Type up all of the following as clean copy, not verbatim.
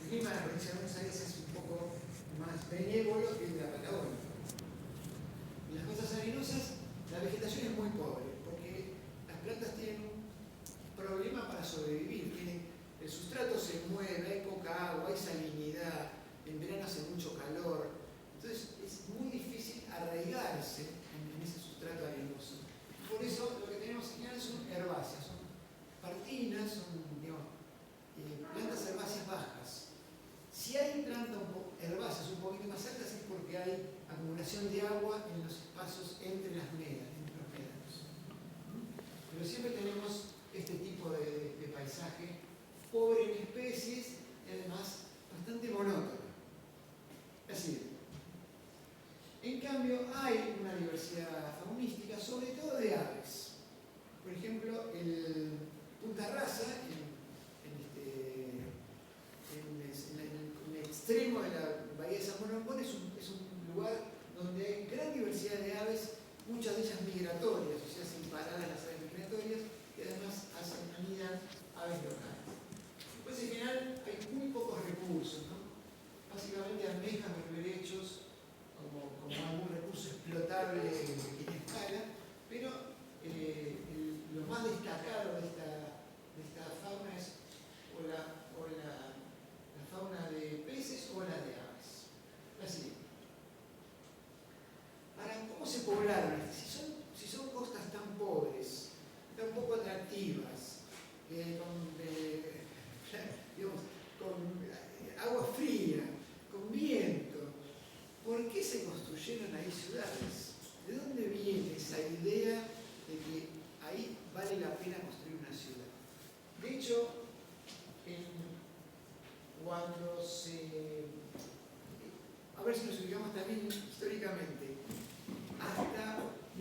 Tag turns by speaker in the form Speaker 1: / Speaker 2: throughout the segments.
Speaker 1: clima de la provincia de Buenos Aires es un poco más benévolo que el de la Patagonia. En las costas arenosas la vegetación es muy pobre, porque las plantas tienen un problema para sobrevivir. El sustrato se mueve, hay poca agua, hay salinidad, en verano hace mucho calor. Entonces es muy difícil arraigarse en ese sustrato arenoso. Por eso lo que tenemos en general son herbáceas, son partinas, son plantas herbáceas bajas. Si hay plantas herbáceas un poquito más altas es porque hay acumulación de agua en los espacios entre los médanos. Pero siempre tenemos este tipo de paisaje pobre en especies y además bastante monótono. Así es. En cambio, hay una diversidad faunística, sobre todo de aves. Por ejemplo, el Punta Rasa, en el extremo de la bahía de San Borondón, es un lugar donde hay gran diversidad de aves, muchas de ellas migratorias, o sea, sin paradas las aves migratorias, y además anidan aves locales. Después, en general, hay muy pocos recursos, ¿no? Básicamente almejas, berberechos, como algún recurso explotable en pequeña escala, pero lo más destacado de esta fauna es la fauna de peces o la de aves. Así. Ahora, ¿cómo se poblaron? Si son costas tan pobres, tan poco atractivas, con agua fría, con viento, ¿por qué se construyeron ahí ciudades? ¿De dónde viene esa idea de que ahí vale la pena construir una ciudad? De hecho, cuando a ver si nos ubicamos también históricamente, hasta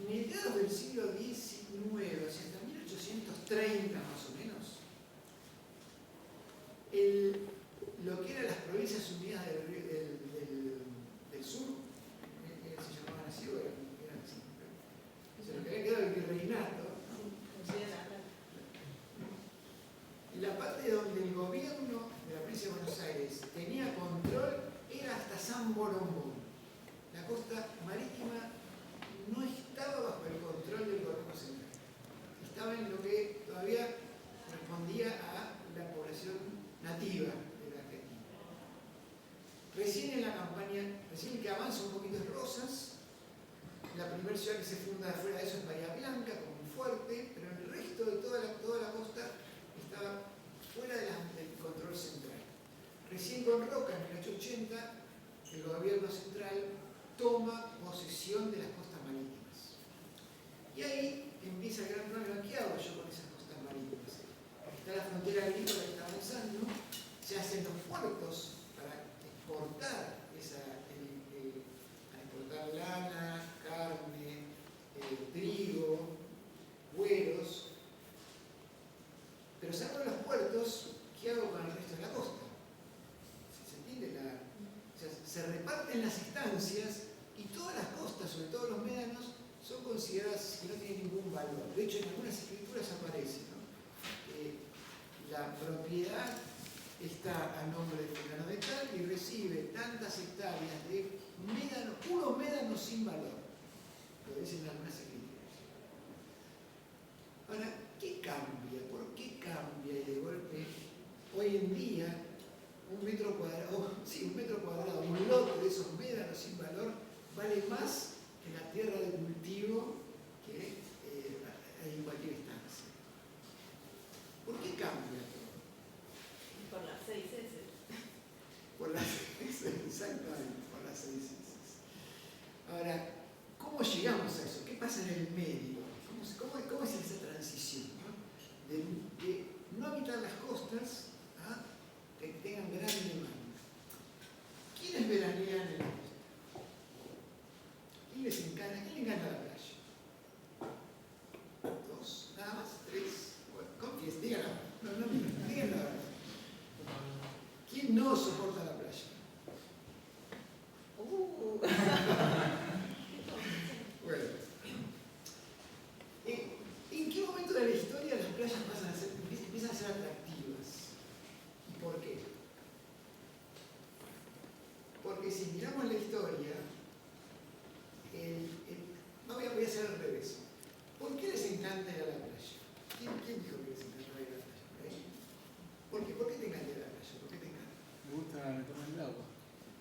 Speaker 1: mediados del siglo XIX, o sea, hasta 1830 más o menos, lo que eran las provincias unidas del sur, se llamaban así, o eran así, se lo que había quedado el virreinato, la parte donde el gobierno de la provincia de Buenos Aires tenía control era hasta San Borondón. La costa marítima no estaba bajo el control del gobierno central. Estaba en lo que todavía respondía a la población nativa de la Argentina. Recién en la campaña, recién que avanza un poquito es Rosas. La primera ciudad que se funda fuera de eso es Bahía Blanca, como un fuerte, pero el resto de toda la costa estaba fuera del control central. Recién con Roca, en 1880, el gobierno central toma posesión de las costas marítimas. Y ahí empieza el gran problema. ¿Qué hago yo con esas costas marítimas? Está la frontera agrícola que está avanzando, se hacen los puertos para exportar lana, carne, trigo, güeros. Pero salgo de los puertos, ¿qué hago con el resto de la costa? ¿Se entiende? O sea, se reparten las estancias y todas las costas, sobre todo los médanos, son consideradas que no tienen ningún valor. De hecho, en algunas escrituras aparece, ¿no? La propiedad está a nombre de fulano de tal y recibe tantas hectáreas de médano, puro médano sin valor. Lo dicen en algunas escrituras. Ahora, ¿qué cambia? ¿Por qué cambia? Y de golpe, hoy en día, un metro cuadrado, un lote de esos médanos sin valor vale más que la tierra de cultivo que en cualquier estancia. ¿Por qué cambia todo?
Speaker 2: Por las 6 S.
Speaker 1: Por las 6 S, exactamente, por las 6 S. Ahora, ¿cómo llegamos a eso? ¿Qué pasa en el medio? ¿Cómo es esa transición, ¿no? De no habitar las costas a que tengan gran demanda? ¿Quiénes veranean en la costa? ¿Quién le encanta la playa? 2, nada más, 3. Bueno, confíes, díganlo. No, díganlo. ¿Quién no soporta la playa? Bueno. ¿En qué momento de la historia las playas empiezan a ser atractivas? ¿Y por qué? porque si miramos la historia, voy a hacer al revés. ¿Por qué les encanta ir a la playa? ¿Quién dijo que les encanta ir a la playa? ¿Por qué te encanta ir a la playa? ¿Por qué te encanta?
Speaker 3: Me gusta meterme en el agua.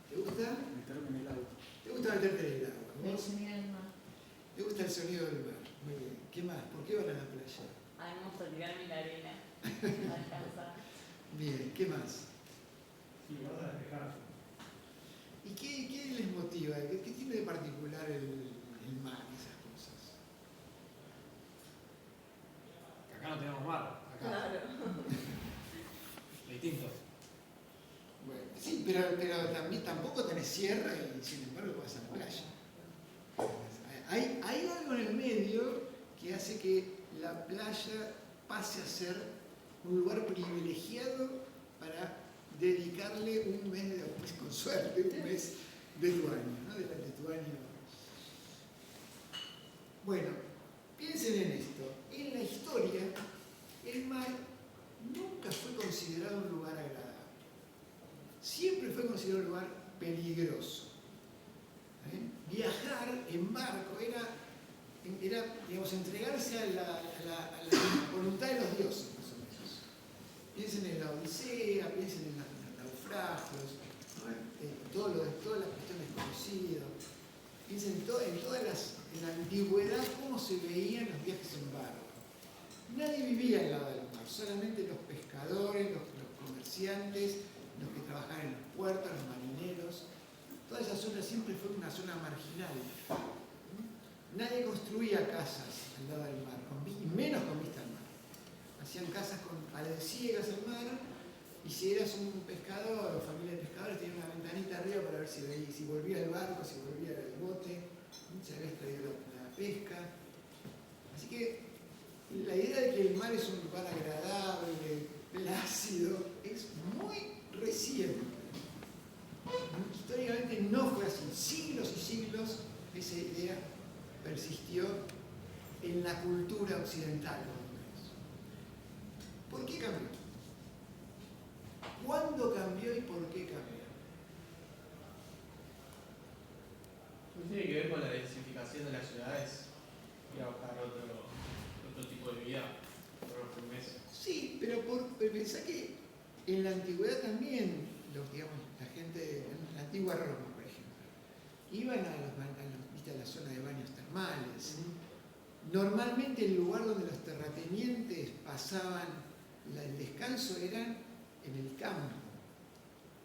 Speaker 1: ¿Te gusta?
Speaker 3: Meterme en el agua.
Speaker 1: ¿Te gusta meterte en el agua?
Speaker 2: El sonido del mar.
Speaker 1: ¿Te gusta el sonido del mar? Muy bien. ¿Qué más? ¿Por qué van a la playa?
Speaker 2: A mí me gusta tirarme en la arena. A descansar.
Speaker 1: Bien, ¿qué más?
Speaker 3: Sí, vas a despejar.
Speaker 1: ¿Y qué les motiva? ¿Qué tiene de particular el mar y esas cosas?
Speaker 3: Acá no tenemos mar. Acá.
Speaker 2: Claro.
Speaker 3: Distinto.
Speaker 1: Bueno, sí, pero también tampoco tenés sierra y sin embargo vas a la playa. Hay algo en el medio que hace que la playa pase a ser un lugar privilegiado para dedicarle un mes, con suerte, un mes de tu año, ¿no? De tu año. Bueno, piensen en esto. En la historia, el mar nunca fue considerado un lugar agradable. Siempre fue considerado un lugar peligroso. Viajar en barco era digamos, entregarse a la voluntad de los dioses, más o menos. Piensen en la Odisea, piensen en los naufragios, ¿no? Todas las cuestiones conocidas. Piensen en la antigüedad cómo se veían los viajes en barco. Nadie vivía al lado del mar, solamente los pescadores, los comerciantes, los que trabajaban en los puertos, los marineros. Toda esa zona siempre fue una zona marginal. Nadie construía casas al lado del mar, y menos con vista al mar. Hacían casas con paredes ciegas al mar, y si eras un pescador o familia de pescadores, tenían una ventanita arriba para ver si volvía el barco, si volvía el bote, si habías traído la pesca. Así que la idea de que el mar es un lugar agradable, plácido, es muy reciente. Históricamente no fue así. Siglos y siglos esa idea persistió en la cultura occidental. ¿Por qué cambió? ¿Cuándo cambió y por qué cambió?
Speaker 4: Tiene que ver con la densificación de las ciudades y a buscar otro tipo de vida, otra firmeza.
Speaker 1: Sí, pero pensá que en la antigüedad también, la gente, en la antigua Roma, por ejemplo, iban a la zona de baños termales. Normalmente el lugar donde los terratenientes pasaban el descanso eran en el campo.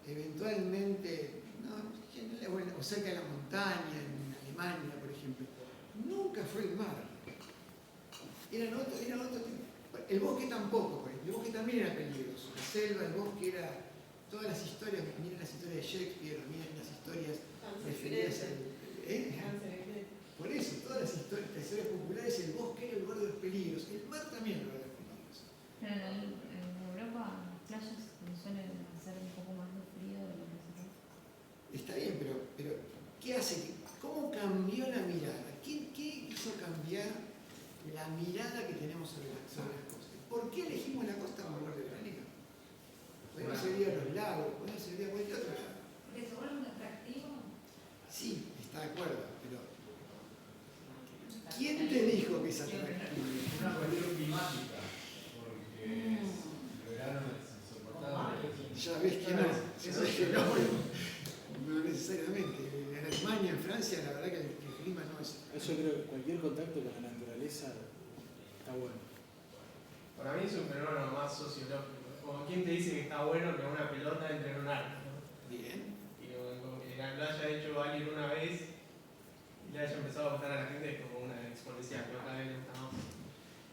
Speaker 1: Eventualmente, o cerca de la montaña, en Alemania, por ejemplo. Nunca fue el mar. Eran otro tipo. El bosque tampoco, por ejemplo. El bosque también era peligroso. La selva, el bosque era. Todas las historias, miren las historias de Shakespeare, miren las historias referidas al. Por eso, todas las historias populares, el bosque era el lugar de los peligros. El mar también era el lugar de los peligros.
Speaker 5: Pero en Europa las playas suelen hacer un poco más de frío de lo que se ve.
Speaker 1: Está bien, pero ¿qué hace? ¿Cómo cambió la mirada? ¿Qué hizo cambiar la mirada que tenemos sobre las costas? ¿Por qué elegimos la costa como lugar de veraneo? Podemos sería los lagos, podemos sería cualquier otro lado.
Speaker 5: Porque se vuelve un atractivo.
Speaker 1: Sí, está de acuerdo, pero ¿quién te dijo que es atractivo?
Speaker 6: Una cuestión climática, porque el verano es insoportable.
Speaker 1: Ya ves que no necesariamente. En Alemania, en Francia, la verdad que el clima no es.
Speaker 3: Yo creo que cualquier contacto con la naturaleza está bueno.
Speaker 4: Para mí es un fenómeno más sociológico. Como quien te dice que está bueno que una pelota entre en un arco, ¿no?
Speaker 1: Bien.
Speaker 4: Y como que la haya hecho alguien una vez y le haya empezado a gustar a la gente es como una exponencial, pero cada vez está más.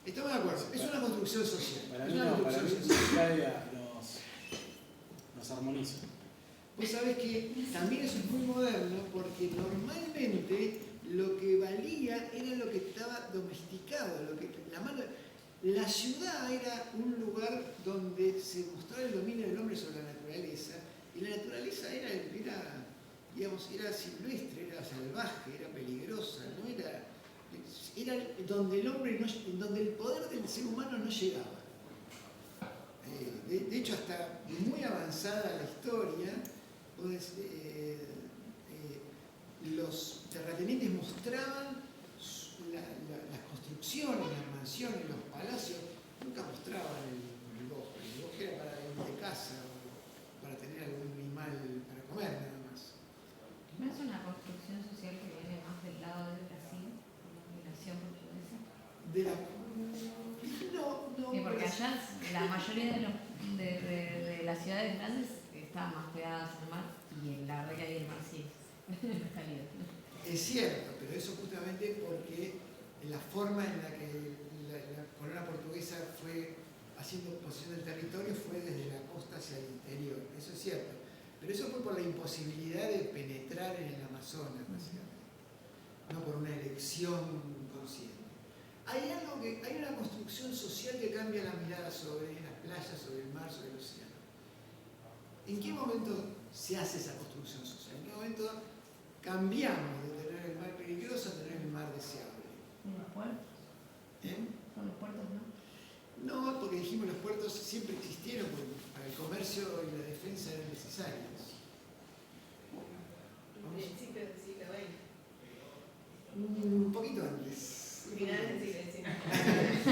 Speaker 1: Estamos de acuerdo, es una construcción social.
Speaker 3: Para
Speaker 1: Es
Speaker 3: mí
Speaker 1: una
Speaker 3: no, para mí
Speaker 1: construcción social.
Speaker 3: nos armoniza.
Speaker 1: Vos sabés que también eso es muy moderno porque normalmente lo que valía era lo que estaba domesticado, la ciudad era un lugar donde se mostraba el dominio del hombre sobre la naturaleza y la naturaleza era silvestre, era salvaje, era peligrosa, ¿no? Era donde donde el poder del ser humano no llegaba. De hecho, hasta muy avanzada la historia, los terratenientes mostraban las construcciones, las mansiones, los palacios, nunca mostraban el bosque. El bosque era para ir de casa, para tener algún animal para comer nada más.
Speaker 5: ¿No es una construcción social que viene más del lado de Brasil, con la migración portuguesa?
Speaker 1: De la, no,
Speaker 5: Sí, porque
Speaker 1: pero-
Speaker 5: allá la mayoría de las ciudades grandes estaban más pegadas al mar y la verdad que ahí el mar sí es cálido.
Speaker 1: Es cierto, pero eso justamente porque la forma en la que la corona portuguesa fue haciendo posición del territorio fue desde la costa hacia el interior, eso es cierto. Pero eso fue por la imposibilidad de penetrar en el Amazonas, básicamente, no por una elección consciente. Hay una construcción social que cambia la mirada sobre las playas, sobre el mar, sobre el océano. ¿En qué momento se hace esa construcción social? ¿En qué momento cambiamos de tener el mar peligroso a tener el mar deseable?
Speaker 5: ¿Y los puertos?
Speaker 1: ¿Eh?
Speaker 5: ¿Con los puertos no?
Speaker 1: No, porque dijimos los puertos siempre existieron, porque para el comercio y la defensa eran necesarios.
Speaker 2: Principio del siglo XX.
Speaker 1: Un poquito antes.
Speaker 2: Finales del siglo XIX.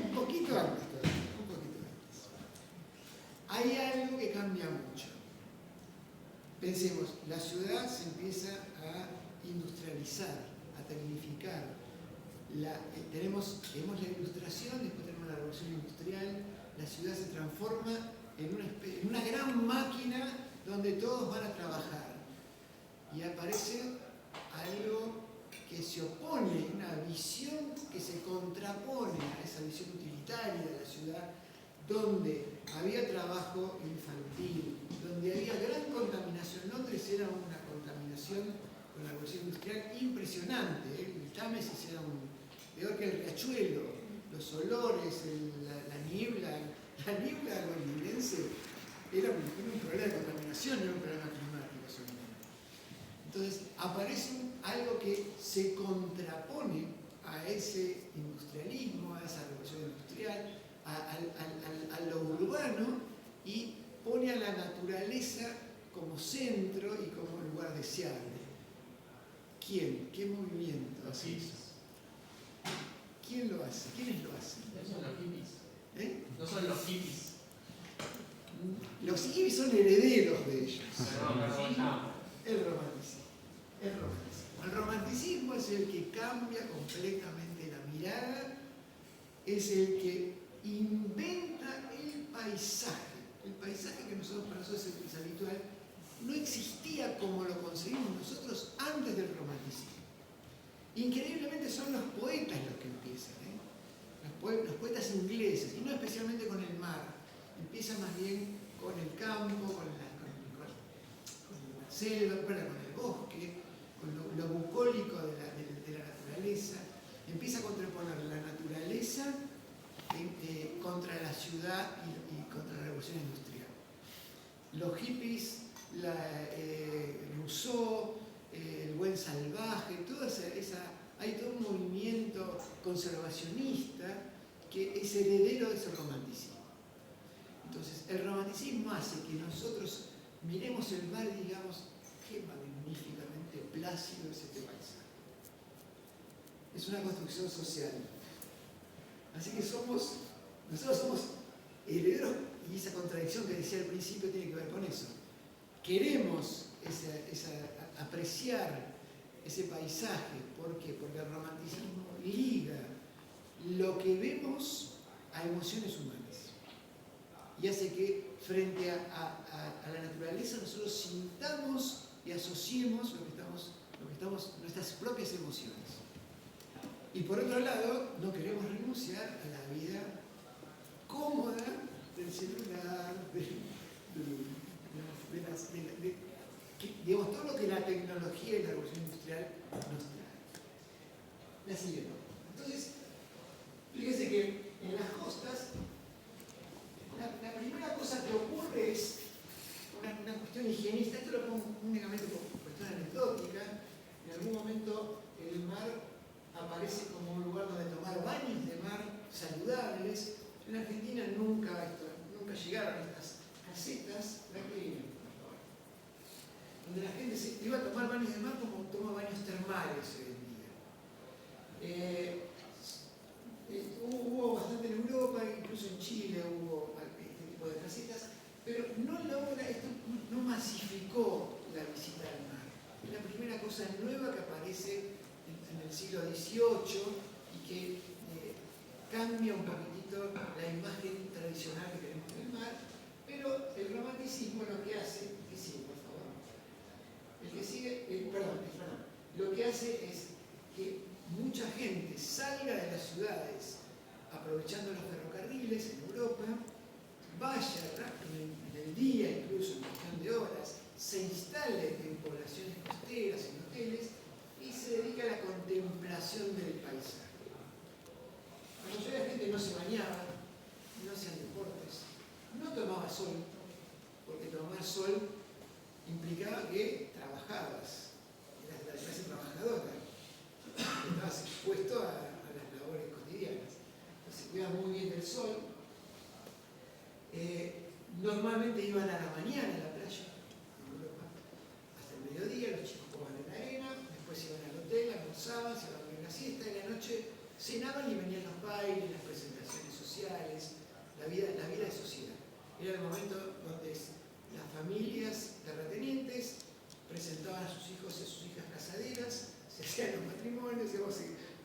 Speaker 1: Un poquito antes todavía, un poquito antes. Hay algo que cambia mucho. Pensemos, la ciudad se empieza a industrializar, a tecnificar. Tenemos la ilustración, después tenemos la revolución industrial, la ciudad se transforma en una gran máquina donde todos van a trabajar. Y aparece algo que se opone, una visión que se contrapone a esa visión utilitaria de la ciudad, donde había trabajo infantil, donde había gran contaminación. Londres era una contaminación con la revolución industrial impresionante. El Támesis era peor que el riachuelo, los olores, la niebla londinense era un problema de contaminación, no era un problema climático solamente. Entonces aparece algo que se contrapone a ese industrialismo, a esa revolución industrial, a lo urbano, y pone a la naturaleza como centro y como lugar deseable. ¿Quién? ¿Qué movimiento
Speaker 4: Los
Speaker 1: hace
Speaker 4: hippies.
Speaker 1: eso? ¿Quién lo hace? ¿Quiénes lo hacen?
Speaker 4: No son los hippies.
Speaker 1: ¿Eh?
Speaker 4: No son los hippies.
Speaker 1: Los hippies son herederos de ellos.
Speaker 4: Perdón, no.
Speaker 1: El romanticismo. El romanticismo es el que cambia completamente la mirada, es el que inventa el paisaje. El paisaje que para nosotros es habitual, no existía como lo concebimos nosotros antes del romanticismo. Increíblemente son los poetas los que empiezan, los poetas ingleses, y no especialmente con el mar. Empiezan más bien con el campo, con la selva, con el bosque, con lo bucólico de la naturaleza. Empieza a contraponer la naturaleza contra la ciudad y contra la revolución industrial. Los hippies, Rousseau, el buen salvaje, hay todo un movimiento conservacionista que es heredero de ese romanticismo. Entonces, el romanticismo hace que nosotros miremos el mar y digamos, qué magníficamente plácido es este paisaje. Es una construcción social. Así que nosotros somos herederos, y esa contradicción que decía al principio tiene que ver con eso. Queremos apreciar ese paisaje. ¿Por qué? Porque el romanticismo liga lo que vemos a emociones humanas y hace que frente a la naturaleza nosotros sintamos y asociemos nuestras propias emociones. Y por otro lado, no queremos renunciar a la vida cómoda del celular, digamos, todo lo que la tecnología y la revolución industrial nos trae. La siguiente. Entonces, fíjense que en las costas, la primera cosa que ocurre es una cuestión higienista. Esto lo pongo únicamente por cuestión anecdótica. En algún momento el mar aparece como un lugar donde tomar baños de mar saludables. En Argentina nunca llegaron estas casetas. donde la gente se iba a tomar baños de mar como toma baños termales hoy en día. Hubo bastante en Europa, incluso en Chile hubo este tipo de casitas, pero esto no masificó la visita al mar. Es la primera cosa nueva que aparece en el siglo XVIII y que cambia un poquitito la imagen tradicional que tenemos del mar, pero el romanticismo lo que hace, que sigue, por favor, lo que hace es que mucha gente salga de las ciudades aprovechando los ferrocarriles en Europa, vaya en el día, incluso en cuestión de horas, se instale en poblaciones costeras, en hoteles, y se dedica a la contemplación del paisaje. La mayoría de la gente no se bañaba, no hacían deportes, no tomaba sol, porque tomar sol implicaba que trabajabas, eras de la clase trabajadora, estabas expuesto a las labores cotidianas. Entonces se cuidaba muy bien del sol. Normalmente iban a la mañana a la playa, en Europa, hasta el mediodía, los chicos jugaban en la arena, después iban al hotel, almorzaban, se iban a dormir la siesta, y en la noche cenaban y venían los bailes, las presentaciones sociales, la vida de sociedad. Era el momento donde las familias terratenientes presentaban a sus hijos y a sus hijas casaderas, se hacían los matrimonios, se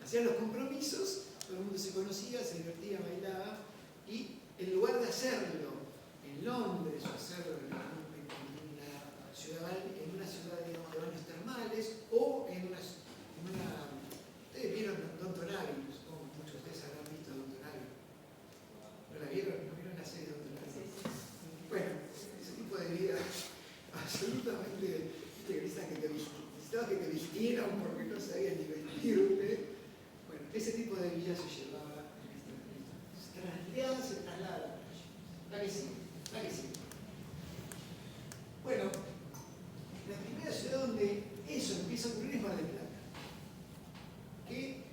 Speaker 1: hacían los compromisos, todo el mundo se conocía, se divertía, bailaba, y en lugar de hacerlo en Londres o hacerlo en una ciudad digamos, de baños termales o en una ustedes vieron Downton Abbey, supongo que muchos de ustedes habrán visto Downton Abbey. ¿No la vieron? ¿No vieron la serie Downton Abbey?
Speaker 2: Sí.
Speaker 1: Bueno, ese tipo de vida absolutamente necesitaba que te vistieran porque no sabían ni vestirte. Bueno, ese tipo de vida se llevaba en esta se traslada a la playa. ¿La que sí? ¿La que sí? Bueno, la primera ciudad donde eso empieza a ocurrir es Mar del Plata. Que,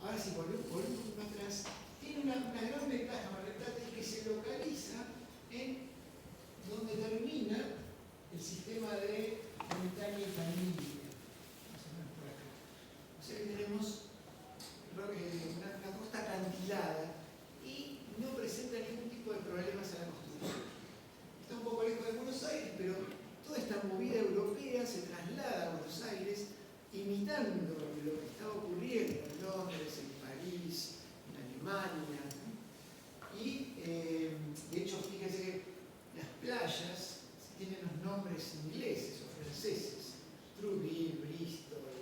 Speaker 1: ahora sí, volvemos un poco atrás, tiene una gran ventaja Mar del Plata, es que se localiza en donde termina el sistema de montaña y familia. Más o menos por acá. O sea que tenemos una costa acantilada y no presenta ningún tipo de problemas a la construcción. Está un poco lejos de Buenos Aires, pero toda esta movida europea se traslada a Buenos Aires imitando lo que estaba ocurriendo en Londres, en París, en Alemania. Y de hecho, fíjense que las playas tienen los nombres ingleses o franceses, Trouville, Bristol.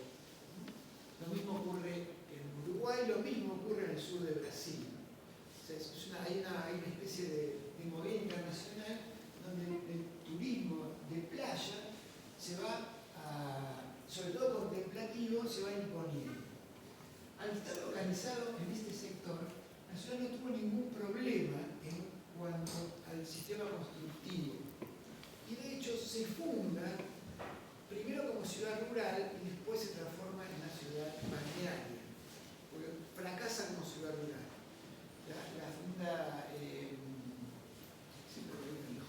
Speaker 1: Lo mismo ocurre en Uruguay, lo mismo ocurre en el sur de Brasil. O sea, hay una especie de movida internacional donde el turismo de playa se va sobre todo contemplativo, se va imponiendo. Al estar localizado en este sector, la ciudad no tuvo ningún problema en cuanto al sistema constructivo. Y de hecho se funda primero como ciudad rural y después se transforma en una ciudad balnearia. Porque fracasa como ciudad rural. La funda, siempre lo digo,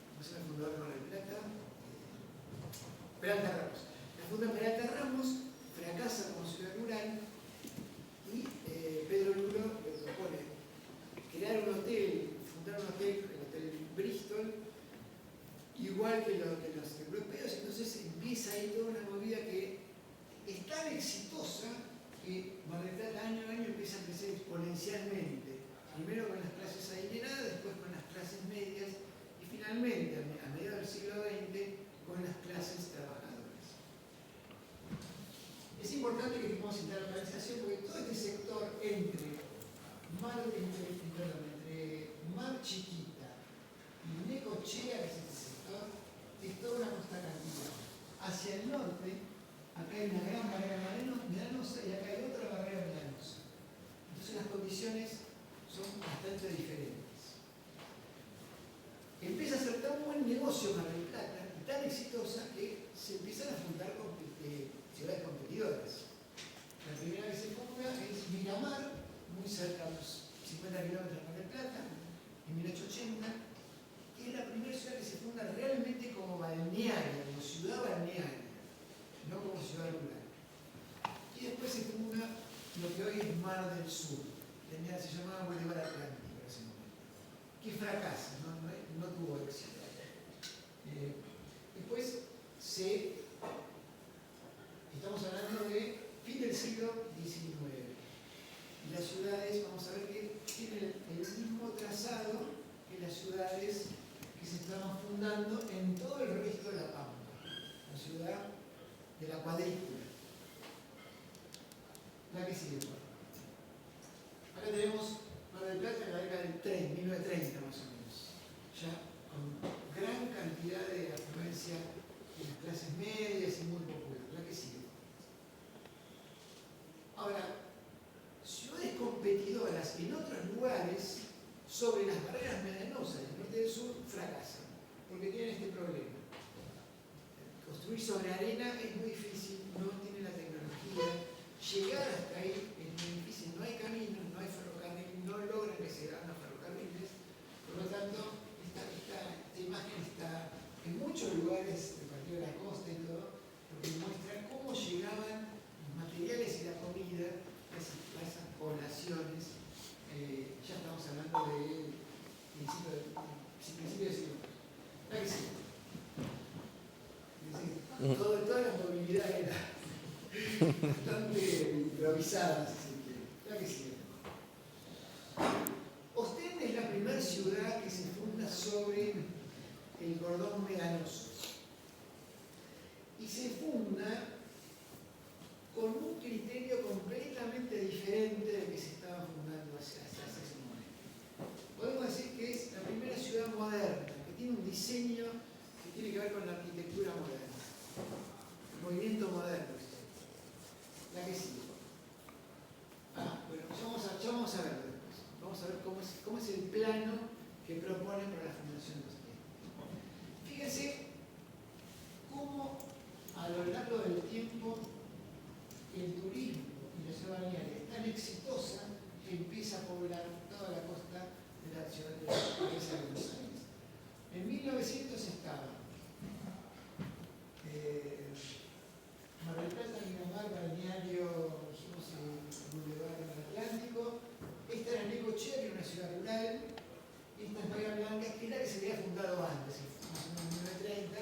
Speaker 1: ¿cómo se llama el fundador de Mar del Plata? Peralta Ramos. La funda Peralta Ramos fracasa como ciudad rural y Pedro Luro le propone crear un hotel, fundar un hotel, el Hotel Bristol, igual que los europeos. Entonces empieza ahí toda una movida que es tan exitosa que Mar del Plata año a año empieza a crecer exponencialmente. Primero con las clases adineradas, después con las clases medias y finalmente, a mediados del siglo XX, con las clases trabajadoras. Es importante que tengamos internacionalización porque todo este sector entre Mar Chiquita y Necochea, que es este sector, es toda una costa acantilada. Hacia el norte, acá hay una gran barrera melanosa y acá hay otra barrera melanosa. Entonces las condiciones son bastante diferentes. Empieza a ser tan buen negocio Mar del Plata y tan exitosa que se empiezan a fundar ciudades competidoras. La primera que se funda es Miramar, muy cerca, a unos 50 kilómetros de Mar del Plata, en 1880, que es la primera fracasa, no tuvo éxito. Después estamos hablando de fin del siglo XIX. Y las ciudades, vamos a ver que tienen el mismo trazado que las ciudades que se estaban fundando en todo el resto de la Pampa. La ciudad de la cuadrícula. La que sigue. Acá tenemos Mar del Plata en la década del 30, 1930 más o menos. Ya con gran cantidad de afluencia de las clases medias y muy popular. La que sigue. Ahora, ciudades competidoras en otros lugares sobre las barreras medianosas del norte y del sur fracasan, porque tienen este problema. Construir sobre arena es muy difícil, no tiene la tecnología. Llegar hasta ahí es muy difícil, no hay caminos, no hay ferrocarril, no logran que se hagan ferrocarriles. Por lo tanto, esta imagen está en muchos lugares de partido de la costa y todo, porque muestra cómo llegaban los materiales y la comida a esas poblaciones. Ya estamos hablando del principio del siglo. ¿La que sí? Toda la movilidad era bastante improvisada, si se quiere. La que sí. Ostende es la primera ciudad que se funda sobre el cordón medanoso. Y se funda con un criterio completamente diferente del que se estaba fundando hacia ese momento. Podemos decir que es la primera ciudad moderna, que tiene un diseño que tiene que ver con la arquitectura moderna, el movimiento moderno. La que sigue. Bueno, ya vamos a verlo después. Vamos a ver cómo es el plano que proponen para la Fundación de Ostende. Fíjense cómo a lo largo del tiempo el turismo y la ciudad balnearia es tan exitosa que empieza a poblar toda la costa de la ciudad de Buenos Aires. En 1900 estaba Mar del Plata, Miramar, Balneario, dijimos el Boulevard del Atlántico. Esta era Necochea, que era una ciudad rural. Esta es Bahía Blanca, que era la que se había fundado antes, más o menos en 1930,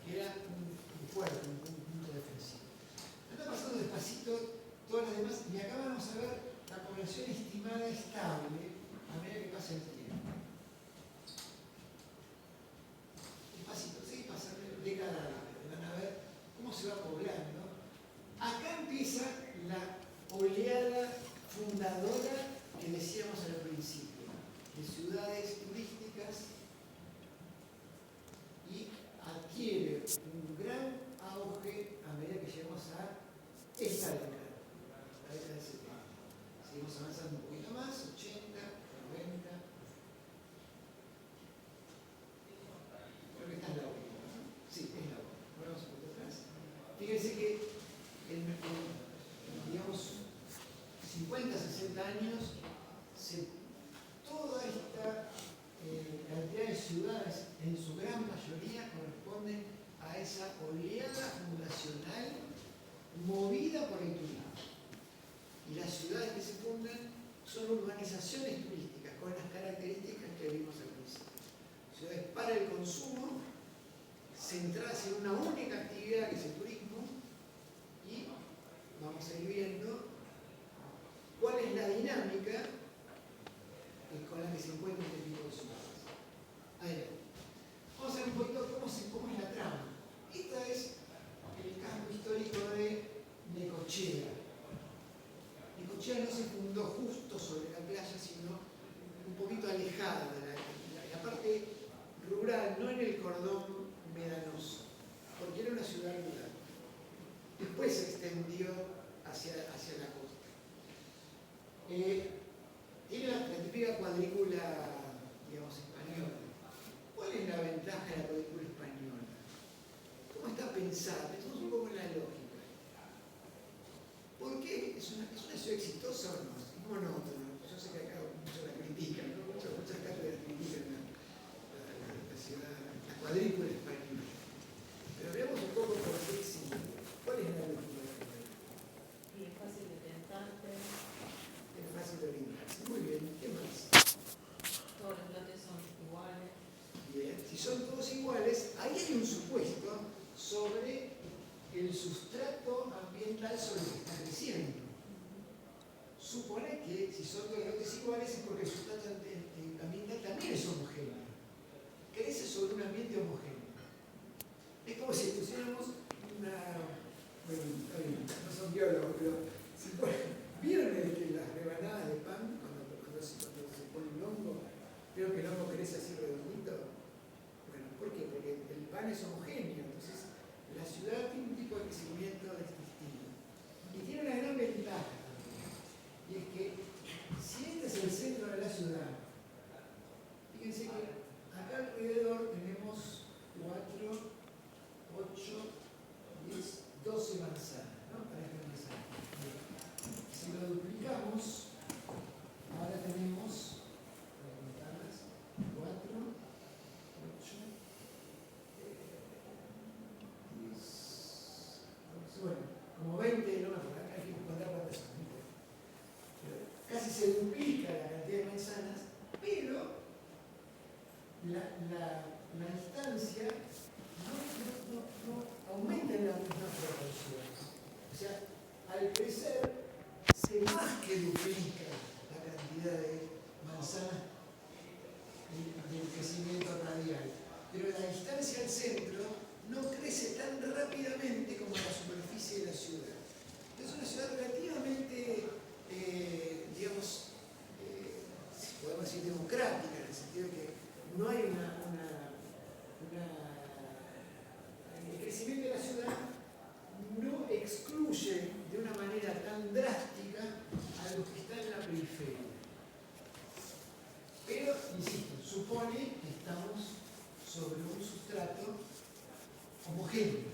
Speaker 1: que era un fuerte, un punto defensivo. Anda pasando despacito todas las demás, y acá vamos a ver la población estimada estable a medida que pasa el tiempo. Despacito, sigue pasando década, van a ver cómo se va poblando. Acá empieza la oleada fundadora que decíamos al principio, de ciudades turísticas, y adquiere un gran auge a medida que llegamos a esta década, la década del 70. Seguimos avanzando un poquito más, 80, 90. Creo que esta es la última, ¿no? Sí, es la última. Volvemos un poco atrás. Fíjense que digamos, 50, 60 años, toda esta cantidad de ciudades, en su gran mayoría, corresponden a esa oleada fundacional movida por el turismo. Y las ciudades que se fundan son urbanizaciones turísticas, con las características que vimos al principio. Ciudades para el consumo, centradas en una única actividad que es el turismo, y vamos a ir viendo cuál es la dinámica con la que se encuentra este tipo de ciudades. Adelante. Vamos a ver un poquito cómo es la trama. Esta es el casco histórico de Necochea. Necochea no se fundó justo sobre la playa, sino un poquito alejada de la parte rural, no en el cordón medanoso, porque era una ciudad rural. Después se extendió hacia la costa. Tiene la típica cuadrícula, digamos, española. ¿Cuál es la ventaja de la cuadrícula española? ¿Cómo está pensada? Pensamos un poco en la lógica. ¿Por qué? ¿Es una ciudad exitosa o no? Es monótono. Yo sé que acá muchos la critican, ¿no? Muchas cátedras critican la ciudad, la cuadrícula española. Pero veamos un poco por qué sí. ¿Cuál es la lógica de la cuadrícula?
Speaker 2: Y es fácil de pensarte.
Speaker 1: Es fácil de orientarse. Muy bien. ¿Qué más?
Speaker 2: Todos los lotes son iguales.
Speaker 1: son todos iguales, ahí hay un supuesto sobre el sustrato ambiental sobre el que está creciendo. Supone que si son dos lotes iguales es porque el sustrato ambiental también es homogéneo. Crece sobre un ambiente homogéneo. Es como si pusiéramos una... Bueno, no son biólogos, pero si ¿vieron las rebanadas de pan cuando se pone un hongo? Creo que el hongo crece así redondito. Bueno, ¿por qué? Porque el pan es homogéneo. Entonces, la ciudad tiene un tipo de crecimiento distinto. Y tiene una gran ventaja. Y es que, si este es el centro de la ciudad, fíjense que acá alrededor tenemos 4, 8, 10, 12 manzanas, ¿no? Para esta manzana. Si lo duplicamos, ahora tenemos, para contarlas, 4, 8, 10, 12, bueno, como 20, no me acuerdo, acá hay que contar cuántas son. Casi se duplica la cantidad de manzanas, pero la distancia no aumenta en la misma proporción. O sea, al crecer, se más que duplica la cantidad de manzanas del crecimiento radial. Pero la distancia al centro no crece tan rápidamente como la superficie de la ciudad. Es una ciudad relativamente, digamos, si podemos decir democrática, en el sentido que no hay el crecimiento de la ciudad no excluye de una manera tan drástica a los que están en la periferia. Pero, insisto, supone que estamos sobre un sustrato homogéneo.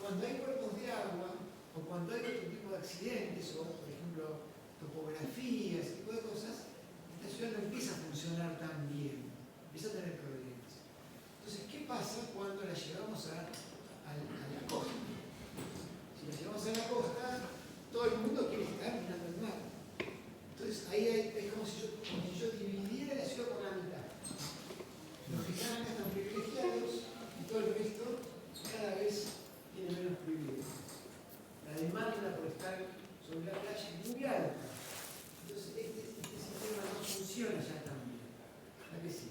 Speaker 1: Cuando hay cuerpos de agua, o cuando hay otro tipo de accidentes, o por ejemplo topografía, ese tipo de cosas, esta ciudad no empieza a funcionar tan bien, empieza a tener problemas. Entonces, ¿qué pasa cuando la llevamos a la costa? Si la llevamos a la costa, todo el mundo quiere estar mirando el mar. Entonces, ahí es como si yo dividiera la ciudad por la mitad. Los que están acá están privilegiados y todo el resto cada vez tiene menos privilegios. La demanda por estar sobre la playa es muy alta. Entonces, este sistema no funciona ya tan bien. ¿A qué sí?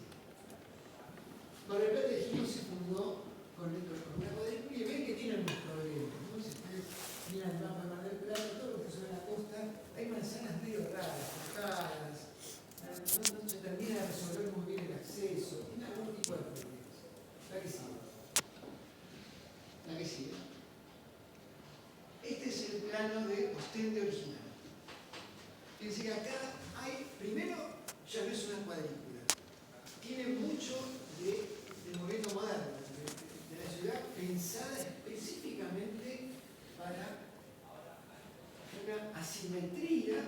Speaker 1: Mar del Plata dijimos se fundó con una cuadrícula y ven que tienen unos problemas, ¿no? Si ustedes miran el mapa de Mar del Plata, todo lo que sobre la costa, hay manzanas medio raras, cortadas, no se termina de resolver muy bien el acceso, tiene algún tipo de problemas. ¿La que sigue? ¿La que sigue? Este es el plano de Ostende original. Fíjense que acá hay, primero, ya no es una cuadrícula. Tiene mucho de movimiento moderno, de la ciudad pensada específicamente para una asimetría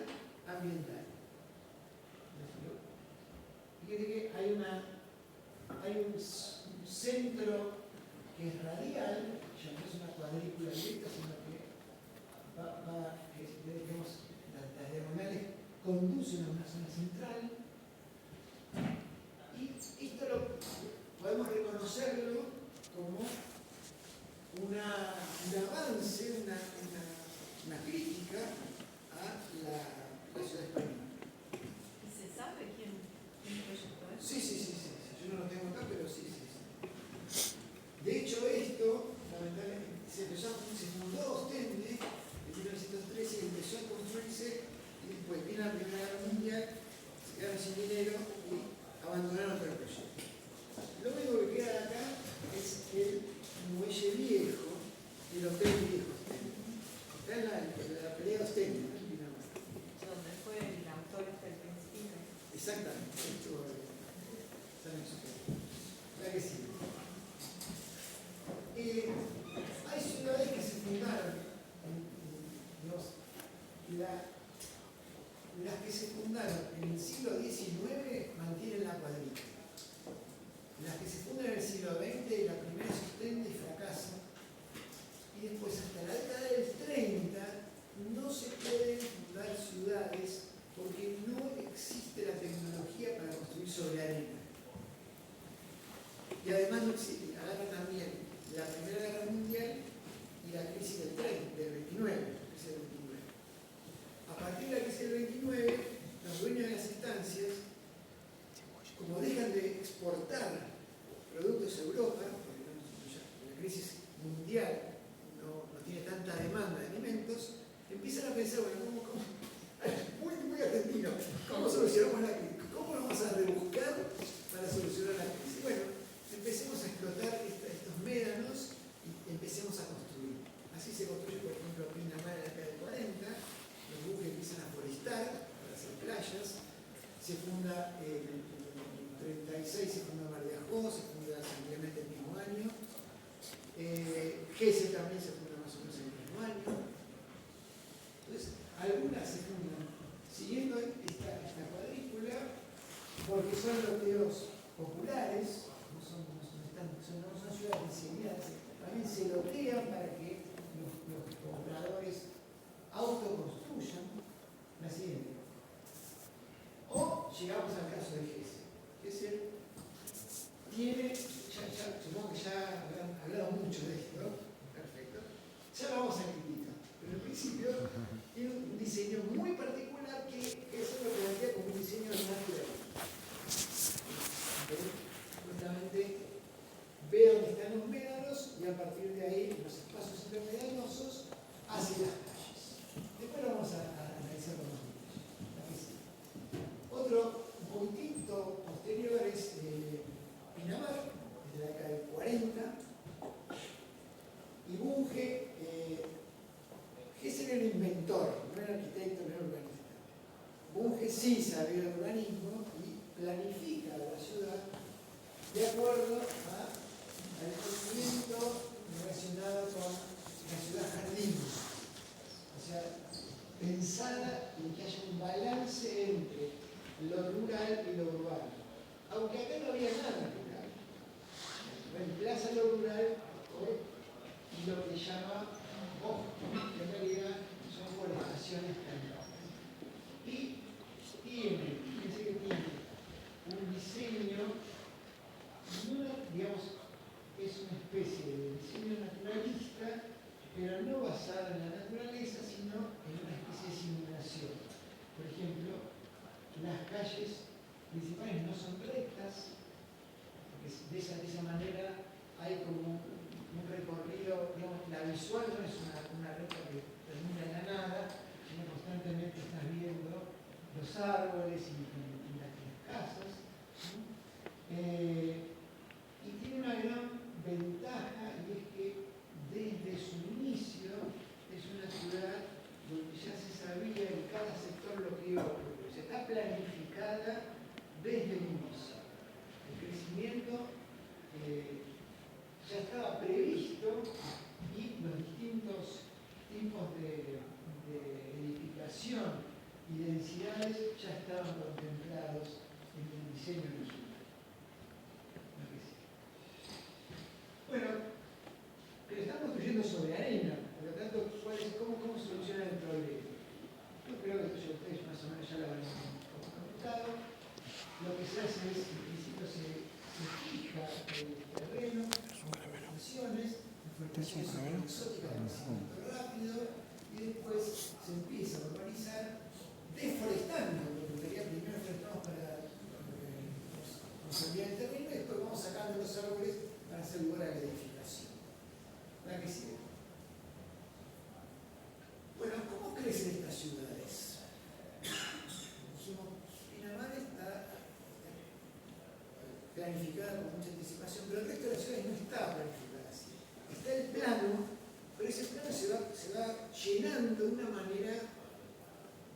Speaker 1: ambiental. Fíjense que hay un centro que es radial, ya no es una cuadrícula directa, sino que digamos, las diagonales conducen a una zona central. Y esto podemos reconocerlo como un avance, una crítica a la ciudad española.
Speaker 5: ¿Se sabe quién proyectó eso?
Speaker 1: Sí. Yo no lo tengo acá, pero sí. De hecho, esto, lamentablemente, se fundó Ostende en 1913 y empezó a construirse, y después vino la Primera Guerra Mundial, se quedaron sin dinero y abandonaron todo el proyecto. Lo único que queda de acá es el muelle viejo, el hotel viejo Ostende. Está en la pelea Ostende, ¿no?
Speaker 5: Donde fue el autor del Principito.
Speaker 1: Exactamente, esto está en la que sigue. Hay ciudades que se fundaron, las que se fundaron en el siglo XIX mantienen la cuadrícula. Las que se fundan en el siglo XX, la primera se Ostende y fracasa. Y después, hasta la década del 30, no se pueden fundar ciudades porque no existe la tecnología para construir sobre arena. Y además no existe, agarra también la Primera Guerra Mundial y la crisis del 29. A partir de la crisis del 29, los dueños de las estancias, como dejan de exportar productos a Europa, porque la crisis mundial no tiene tanta demanda de alimentos, empiezan a pensar, bueno, muy argentino, ¿cómo solucionamos la crisis? ¿Cómo nos vamos a rebuscar para solucionar la crisis? Bueno, empecemos a explotar estos médanos y empecemos a construir. Así se construye, por ejemplo, Pinamar en la década del 40, los buques empiezan a forestar para hacer playas, se funda en el 36, se funda Mar de Ajó, se funda simplemente el mismo año, Gesell también se funda más o menos en el mismo año. Entonces, algunas se fundan siguiendo esta cuadrícula, porque son loteos populares, no son ciudades diseñadas, también se lotean para que los compradores autoconstruyan la siguiente. O llegamos al caso de Gesell. Gesell tiene, supongo que ya habrán hablado mucho de esto, perfecto, ya lo vamos a criticar, pero en principio tiene un diseño muy particular que eso lo plantea como un diseño natural. Justamente ve dónde están los médanos y a partir de ahí, los espacios intermedanosos, hace las calles. Después lo vamos a analizar con más detalle. Otro puntito posterior es Pinamar, desde la década del 40, y Bunge. Gesell era el inventor, no era arquitecto, no era urbanista. Bunge sí sabía el urbanismo y planifica la ciudad de acuerdo al crecimiento relacionado con la ciudad jardín. O sea, pensada en que haya un balance entre lo rural y lo urbano. Aunque acá no había nada rural. Reemplaza lo rural por lo que llama bosque, que en realidad son forestaciones plantadas. Y fíjense que tiene un diseño, digamos, es una especie de diseño naturalista, pero no basado en la naturaleza, sino en una especie de simulación. Por ejemplo, las calles principales no son rectas, porque de esa manera hay como un recorrido, digamos, la visual no es una recta que termina en la nada, sino constantemente estás viendo los árboles y las casas. Y tiene una gran ventaja, y es que desde su inicio es una ciudad donde ya se sabía en cada sector lo que iba a ocurrir. O sea, está planificada desde el inicio. El crecimiento ya estaba previsto y los distintos tipos de edificación y densidades ya estaban contemplados en el diseño de la ciudad. Bueno, pero están construyendo sobre arena, por lo tanto, ¿cómo solucionan el problema? Yo creo que eso ustedes más o menos ya lo habrán comentado. Lo que se hace es, en principio, se fija el terreno, funciones, forestaciones exóticas de crecimiento rápido, y después se empieza a urbanizar deforestando, porque en realidad primero forestamos para conservar el terreno y después vamos sacando los árboles para hacer lugar a la edificación. ¿Verdad que sí? Bueno, ¿cómo crecen estas ciudades? Dijimos, Pinamar está planificada con mucha anticipación, pero el resto de las ciudades no está planificada así. Está el plano, pero ese plano se va llenando de una manera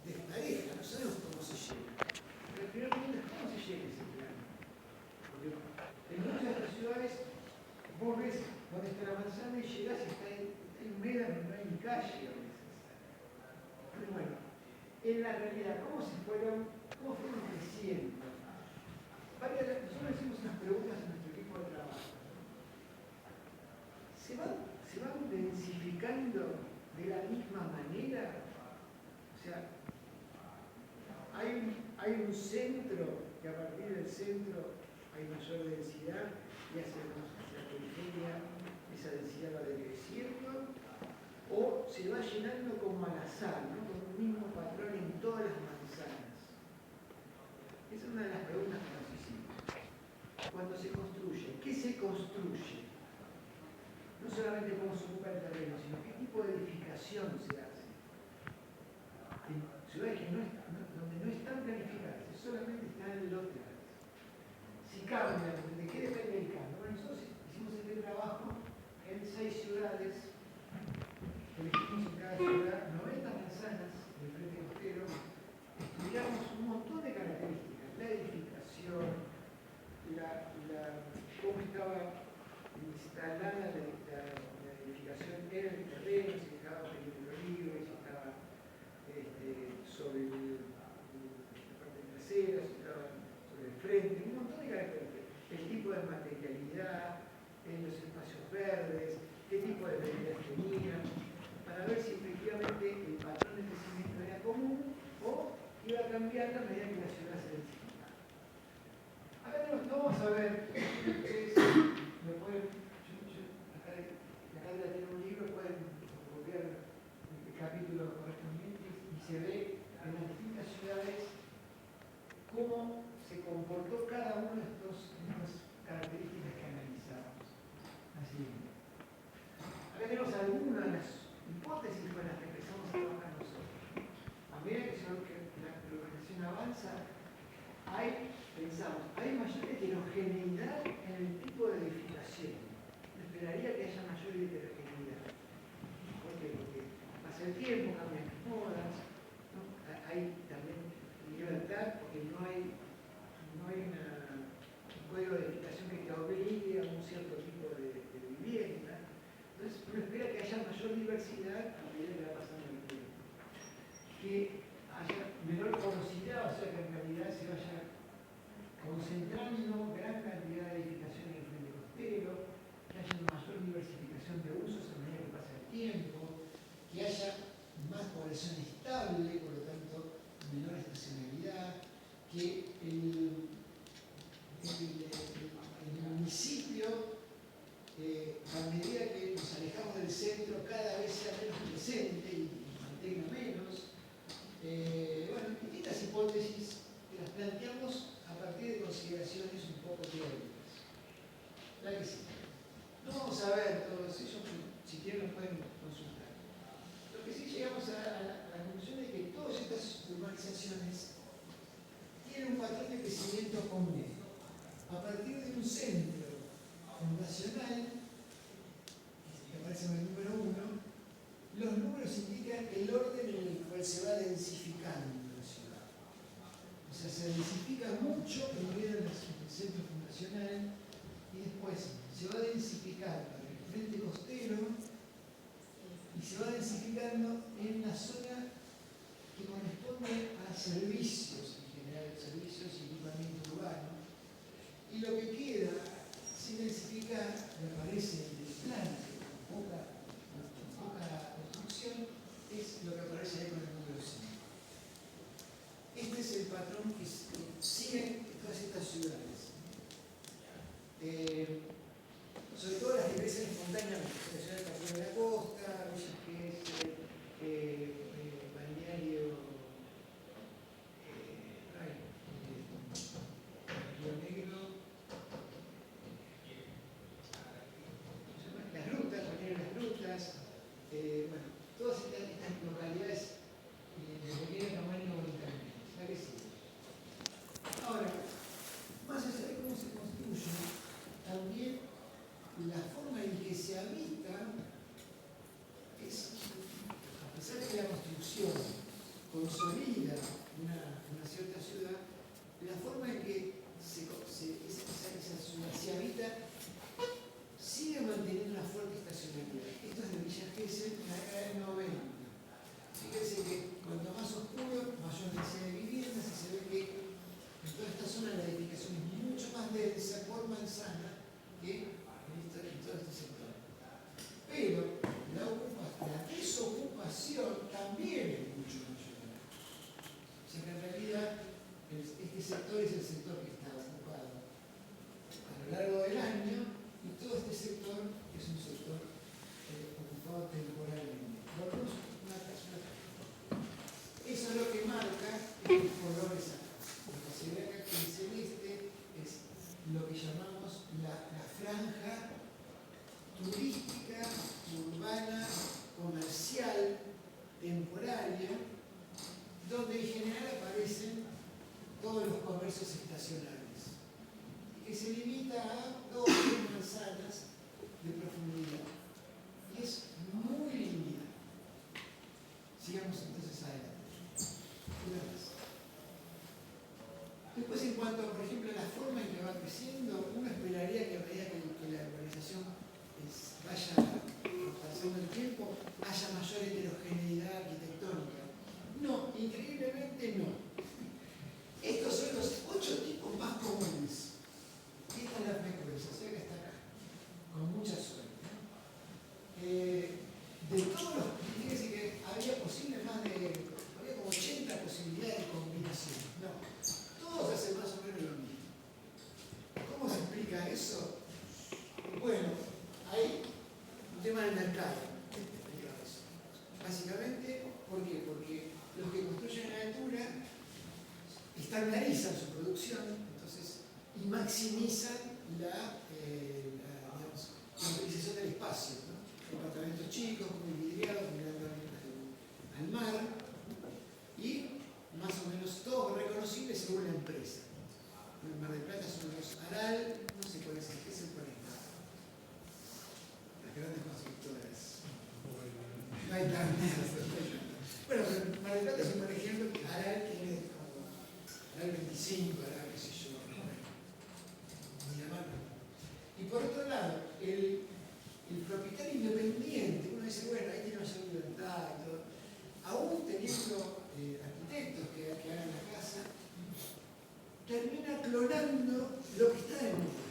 Speaker 1: despareja, no sabemos cómo se llena. Pero el primer punto es cómo se llena ese plano. Porque en muchas de estas ciudades vos ves donde está la manzana y llegás y está en médano, no hay ni calle a veces. Pero bueno, en la realidad, ¿cómo fueron creciendo? Nosotros hicimos unas preguntas a nuestro equipo de trabajo. ¿Se van densificando de la misma manera? O sea, hay un centro que a partir del centro hay mayor densidad y hacia la periferia esa densidad va decreciendo, o se va llenando con malazar, ¿no? Con un mismo patrón en todas las manzanas. Esa es una de las preguntas que nos hicimos. Cuando se construye, ¿qué se construye? No solamente cómo se ocupa el terreno, sino qué tipo de edificación se hace. En ciudades que donde no están planificadas, solamente están en el lote. Si cambian, ¿de qué depende el cambio? Bueno, nosotros hicimos este trabajo en 6 ciudades, elegimos en cada ciudad 90 manzanas del frente costero, estudiamos un montón de características, la edificación, cómo estaba instalada la edificación en el terreno, si estaba perímetro libre, si estaba sobre la parte trasera, si estaba sobre el frente, un montón de características. El tipo de materialidad, los espacios verdes, qué tipo de medidas tenía, para ver si efectivamente el patrón de crecimiento era común o iba a cambiar a medida que la ciudad se densificaba. Acá no vamos a ver, ustedes me pueden, acá tiene un libro, pueden copiar el capítulo correspondiente y se ve en las distintas ciudades cómo se comportó cada una de estas características que analizamos. Así. Acá tenemos algunas de las hipótesis con las que empezamos a trabajar nosotros. A medida que la organización avanza, pensamos, hay mayor heterogeneidad en el tipo de edificación. Esperaría que haya mayor heterogeneidad. ¿Por qué? Porque pasa el tiempo, cambian las modas, ¿no? Hay también libertad porque no hay un código de edificación que te obligue a un cierto tipo de vivienda. Entonces uno espera que haya mayor diversidad a medida que va pasando el tiempo. Que haya menor porosidad, o sea que en realidad se vaya concentrando gran cantidad de edificación en el frente costero, que haya mayor diversificación de usos a medida que pasa el tiempo, que haya más población estable, por lo tanto menor estacionalidad, que el municipio, a medida que nos alejamos del centro, cada vez sea menos presente y mantenga menos. Bueno, distintas hipótesis que las planteamos a partir de consideraciones un poco teóricas. ¿Verdad que sí? No vamos a ver todos ellos, si quieren los pueden consultar. Lo que sí llegamos a la conclusión de que todas estas urbanizaciones tienen un patrón de crecimiento común. A partir de un centro fundacional, que aparece en el número 1, los números indican el orden en el cual se va densificando la ciudad. O sea, se densifica mucho primero en el centro fundacional y después se va densificando en el frente costero y se va densificando en la zona que corresponde a servicios, en general, servicios y equipamiento urbano. Y lo que queda sin densificar, me parece en el plan, con poca construcción, es lo que aparece ahí con el número 5. Este es el patrón que siguen todas estas ciudades. Sobre todo las que crecen espontáneamente, la ciudad de Partido de la Costa, Villa Gesell, Balneario, Río Negro, las grutas, Balneario Las Grutas, bueno, todas estas localidades de pequeño tamaño voluntariamente. ¿La que sí? Ahora, más allá de cómo se construye, también la forma en que se habita llamamos la franja turística, urbana, comercial, temporaria, donde en general aparecen todos los comercios estacionales, y que se limita a 2 o 3 manzanas de profundidad. Y es muy lineal. Sigamos entonces adelante. Una más. Después, en cuanto, por ejemplo, a la forma en que va creciendo, uno esperaría que a medida que la urbanización vaya pasando el tiempo, haya mayor heterogeneidad arquitectónica. No, increíblemente no. Estos son los 8 tipos más comunes. Esta es la frecuencia, o sea que está acá, con mucha suerte. De todos los, fíjense que había como 80 posibilidades de combinación. No, todos hacen más o menos lo mismo. ¿Cómo se explica eso? Bueno, hay un tema del mercado. Básicamente, ¿por qué? Porque los que construyen a altura estandarizan su producción, entonces, y maximizan la utilización del espacio, ¿no? Departamentos chicos, muy vidriados, mirando al mar, y más o menos todo reconocible según la empresa. En Mar del Plata son los Aral, no sé cuál es el que es el 40. Las grandes constructoras. No hay tantas. Bueno, pero Mar del Plata es un buen ejemplo que Aral tiene como Aral 25, Aral, qué sé yo, ni la mano. Y por otro lado, el propietario independiente, uno dice, bueno, ahí tiene mayor libertad y todo, aún teniendo arquitectos que hagan la casa, termina clonando lo que está en medio.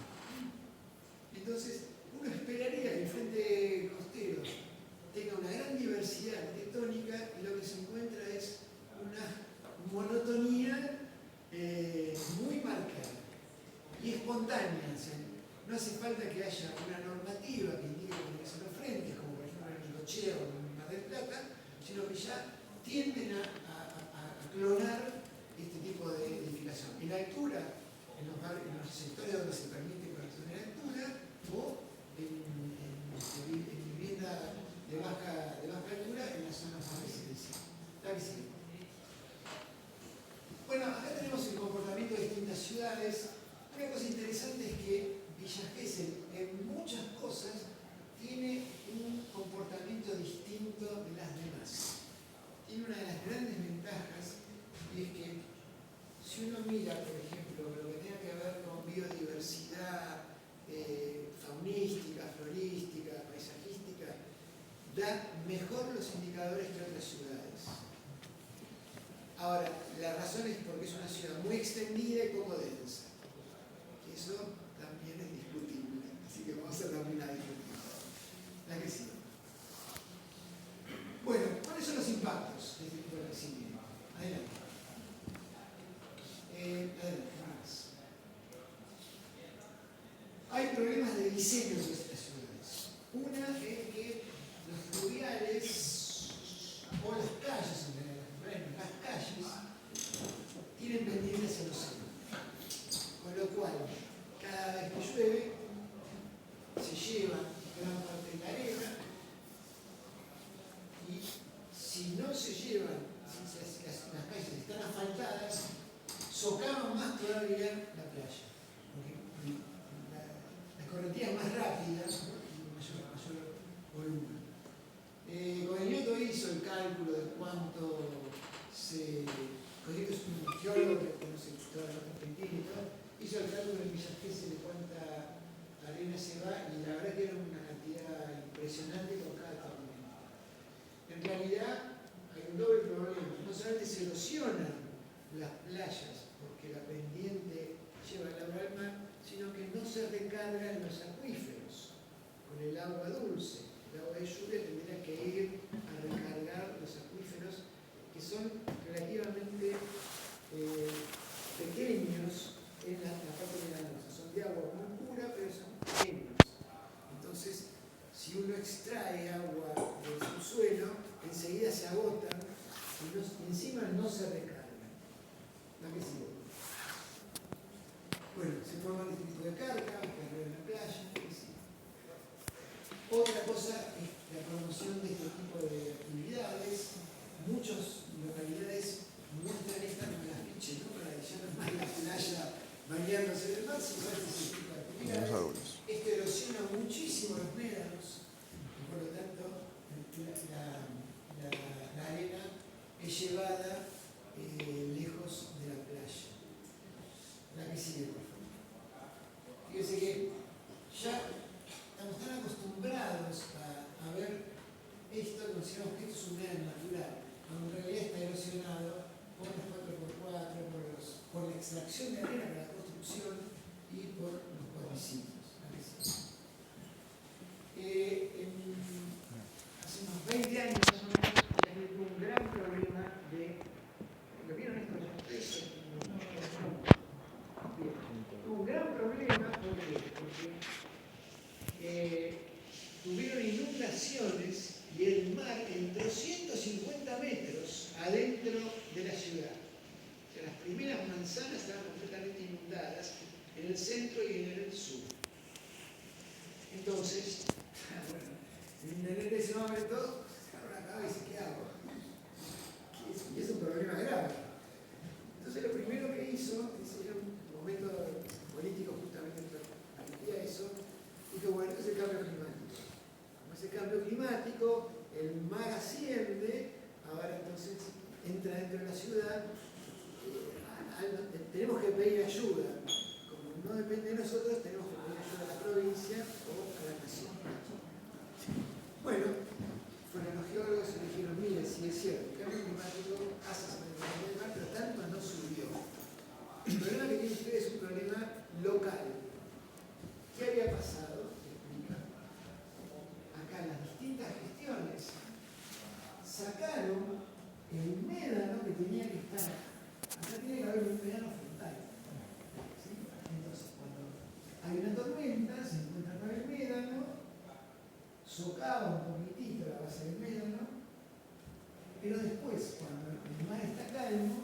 Speaker 1: Entonces, uno esperaría que el frente costero tenga una gran diversidad arquitectónica y lo que se encuentra es una monotonía muy marcada y espontánea. O sea, no hace falta que haya una normativa que indique cómo que son los frentes, como por ejemplo en Necochea o en Mar del Plata, sino que ya tienden a clonar este tipo de edificación. En la altura, en los sectores donde se permite construir en altura, o en vivienda de baja altura en las zonas más residenciales. ¿Está que sí? Bueno, acá tenemos el comportamiento de distintas ciudades. Una cosa interesante es que Villa Gesell en muchas cosas tiene un comportamiento distinto de las demás. Tiene una de las grandes ventajas, y es que si uno mira, por ejemplo, lo que tenga que ver con biodiversidad faunística, florística, paisajística, da mejor los indicadores que otras ciudades. Ahora, la razón es porque es una ciudad muy extendida y poco densa. Eso también es discutible, así que vamos a terminar discutiendo. La que sigue. Bueno, ¿cuáles son los impactos de este tipo de crecimiento? Adelante. Adelante, más. Hay problemas de diseño en estas ciudades. Una es que los fluviales o las calles, las calles tienen pendientes hacia el océano. Con lo cual, cada vez que llueve, se lleva gran parte de la arena, y si no se llevan, si las calles están asfaltadas, socavan más todavía la playa. Porque la correntía es más rápida, ¿no? Y mayor volumen. Coniglioto hizo el cálculo de cuánto se... Coniglioto es un geólogo que conoce toda la perspectiva y todo, hizo el cálculo en Villa Gesell de cuánta arena se va, y la verdad que era una cantidad impresionante por cada tormenta. En realidad hay un doble problema. No solamente se erosionan las playas porque la pendiente lleva el agua al mar, sino que no se recargan los acuíferos con el agua dulce. El agua de lluvia tendría que ir a recargar los acuíferos, que son relativamente pequeños en la parte de la noche. Son de agua muy pura, pero son pequeños. Entonces, si uno extrae agua del subsuelo, enseguida se agotan y encima no se recargan. ¿La que sigue? Bueno, se forman este tipo de carga. consideramos que esto es un medio natural, cuando en realidad está erosionado por las 4x4, por la extracción de arena para la construcción y por los codicitos. Hace unos 20 años más o menos, ya tuvo un gran problema de. ¿Lo vieron esto ustedes? Bien. Tuvo un gran problema porque tuvieron inundaciones y el mar entró 150 metros adentro de la ciudad. O sea, las primeras manzanas estaban completamente inundadas en el centro y en el sur. Entonces, bueno, el intendente en ese momento agarró la cabeza y ¿qué hago? Y es un problema grave. Entonces lo primero que hizo, era un momento político justamente que permitía eso, dijo, bueno, es el cambio climático. Como es el cambio climático, el mar asciende, ahora entonces entra dentro de la ciudad, tenemos que pedir ayuda. Como no depende de nosotros, tenemos que pedir ayuda a la provincia o a la nación. Bueno, fueron los geólogos y dijeron, mire, si es cierto, el cambio climático hace sobre el mar, pero tanto no subió. El problema que tiene usted es un problema local. ¿Qué había pasado? Acá las distintas gestiones sacaron el médano que tenía que estar. Acá tiene que haber un médano frontal. ¿Sí? Entonces, cuando hay una tormenta, se encuentra con el médano, socava un poquitito la base del médano, pero después, cuando el mar está calmo,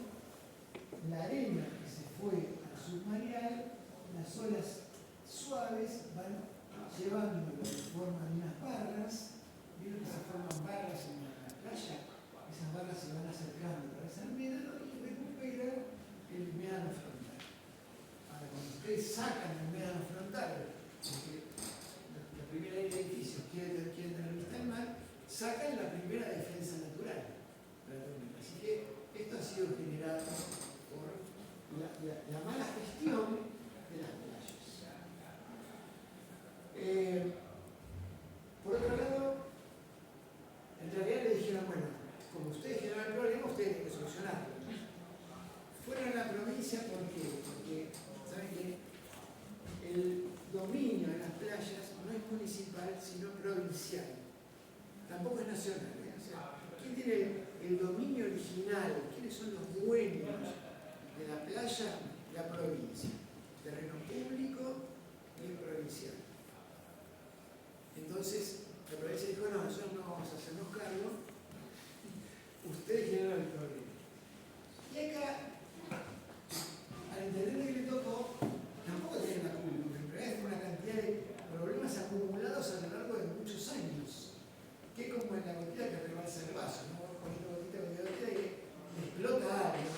Speaker 1: la arena que se fue al submarinal, las olas suaves van llevándolo en forma de unas barras. ¿Vieron que se forman barras en la playa? Esas barras se van acercando a ese médano y recuperan el médano frontal. Ahora, cuando ustedes sacan el médano frontal, porque la primera ley de edificios quieren tener vista al mar, sacan la primera defensa natural. Así que esto ha sido generado por la mala gestión de las playas. Por otro lado, en realidad le dijeron, bueno, como ustedes generaron el problema, ustedes tienen que solucionarlo. Fueron a la provincia, ¿por qué? Porque, ¿saben qué? El dominio de las playas no es municipal, sino provincial. Tampoco es nacional. O sea, ¿quién tiene el dominio original? ¿Quiénes son los dueños de la playa? La provincia. Terreno público y provincial. Entonces, la provincia dijo, no, nosotros no vamos a hacernos cargo, ustedes generaron el problema. Y acá, al intendente que le tocó, tampoco tiene la culpa, porque en realidad es una cantidad de problemas acumulados a lo largo de muchos años, que es como en la gotita que rebalsa el vaso, ¿no? Vas poniendo gotita y explota algo.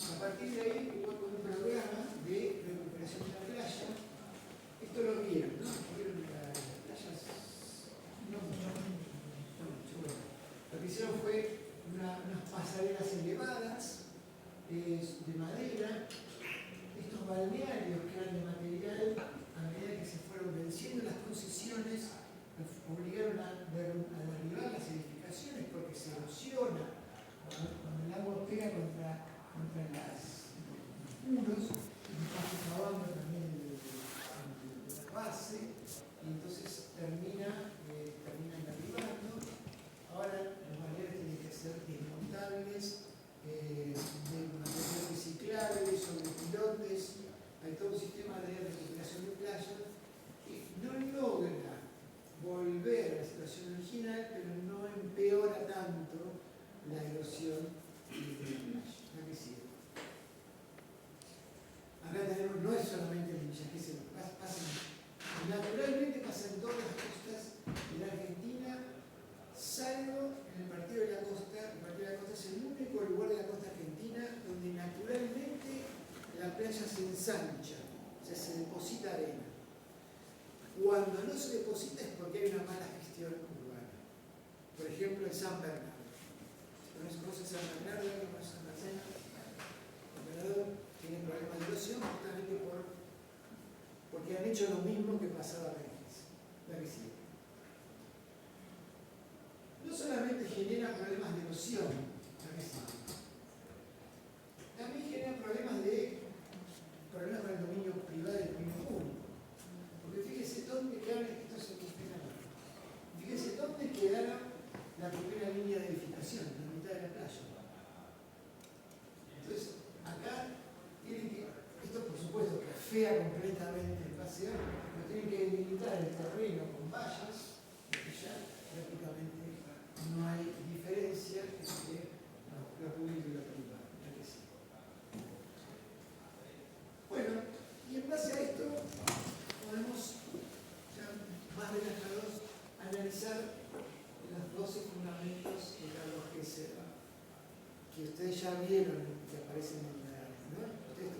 Speaker 1: A partir de ahí hubo un programa de recuperación de la playa. Esto lo vieron, ¿no? Vieron las playas, no mucho. Bueno, lo que hicieron fue unas pasarelas elevadas de madera. Estos balnearios que eran de material, a medida que se fueron venciendo las concesiones, obligaron a derribar las edificaciones porque se erosiona cuando el agua pega contra los muros, y está acabando también la base, y entonces terminan derribando. Ahora los balnearios tienen que ser desmontables, de material reciclable, sobre pilotes. Hay todo un sistema de recuperación de playas que no logra volver a la situación original, pero no empeora tanto la erosión de la playa. La que sigue. Acá tenemos, no es solamente en Villa Gesell, naturalmente pasa en todas las costas de la Argentina, salvo en el Partido de la Costa. El Partido de la Costa es el único lugar de la costa argentina donde naturalmente la playa se ensancha, o sea, se deposita arena. Cuando no se deposita es porque hay una mala gestión urbana. Por ejemplo, en San Bernardo. ¿Conoces San Bernardo? ¿Conoces San Bernardo? San Bernardo tiene problemas de erosión justamente porque han hecho lo mismo que pasaba en la que sigue. explosión agresiva. También genera problemas con el dominio privado y el dominio público. Porque fíjese dónde quedaron, esto se cuestiona, fíjese dónde quedaron la primera línea de edificación, en la mitad de la playa. Entonces, acá tienen que, esto por supuesto que afea completamente el paseo, pero tienen que delimitar el terreno con vallas, porque ya prácticamente no hay diferencia entre lo público y lo privado. Bueno, y en base a esto podemos, ya más relajados, analizar los 12 fundamentos de Carlos Gesser, que ustedes ya vieron, que aparecen en la... ¿no? Ustedes,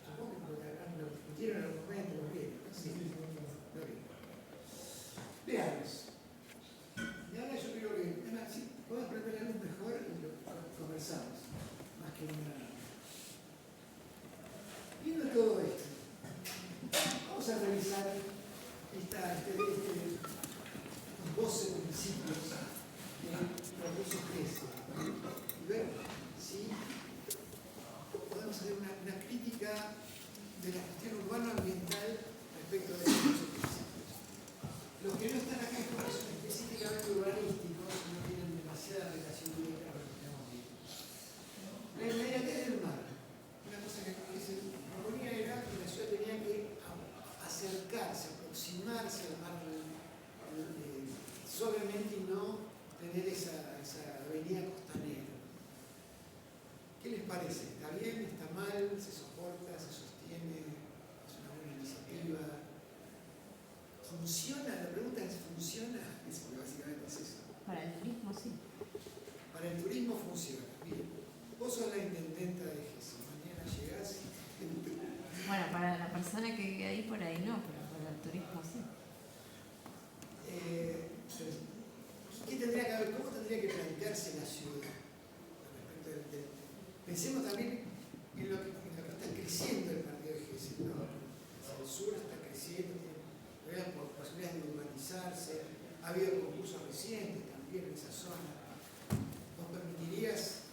Speaker 1: supongo que lo discutieron en algún momento, lo vieron. Sí, lo vieron. Veamos. Y ahora yo creo que, si podemos prender la luz mejor y lo conversamos, más que una... Viendo todo esto, vamos a revisar estos 12 principios que propuso Gesser y ver si podemos hacer una crítica de la cuestión urbano-ambiental respecto de estos 12 principios. Los que no están acá es porque son específicamente urbanísticos y no tienen demasiada relación directa con lo que estamos viendo. La inmediatez del mar. Una cosa que se proponía era que la ciudad tenía que acercarse, aproximarse al mar suavemente y no tener esa avenida costanera. ¿Qué les parece? ¿Está bien? ¿Está mal? ¿Se soporta? ¿Se sostiene? ¿Es una buena iniciativa? ¿Funciona? La pregunta es, ¿funciona? Es porque básicamente es eso.
Speaker 5: Para el turismo sí.
Speaker 1: Para el turismo funciona. Bien, vos sos la intendenta de Gesser. Mañana llegás y...
Speaker 5: Bueno, para la persona que vive ahí, por ahí no, pero para el turismo sí.
Speaker 1: ¿Qué tendría que haber? ¿Cómo tendría que plantearse la ciudad? Pensemos también en lo que está creciendo el partido de Gesser, ¿no? El sur está creciendo, tiene posibilidades de urbanizarse, ha habido concursos recientes también en esa zona. ¿Nos permitirías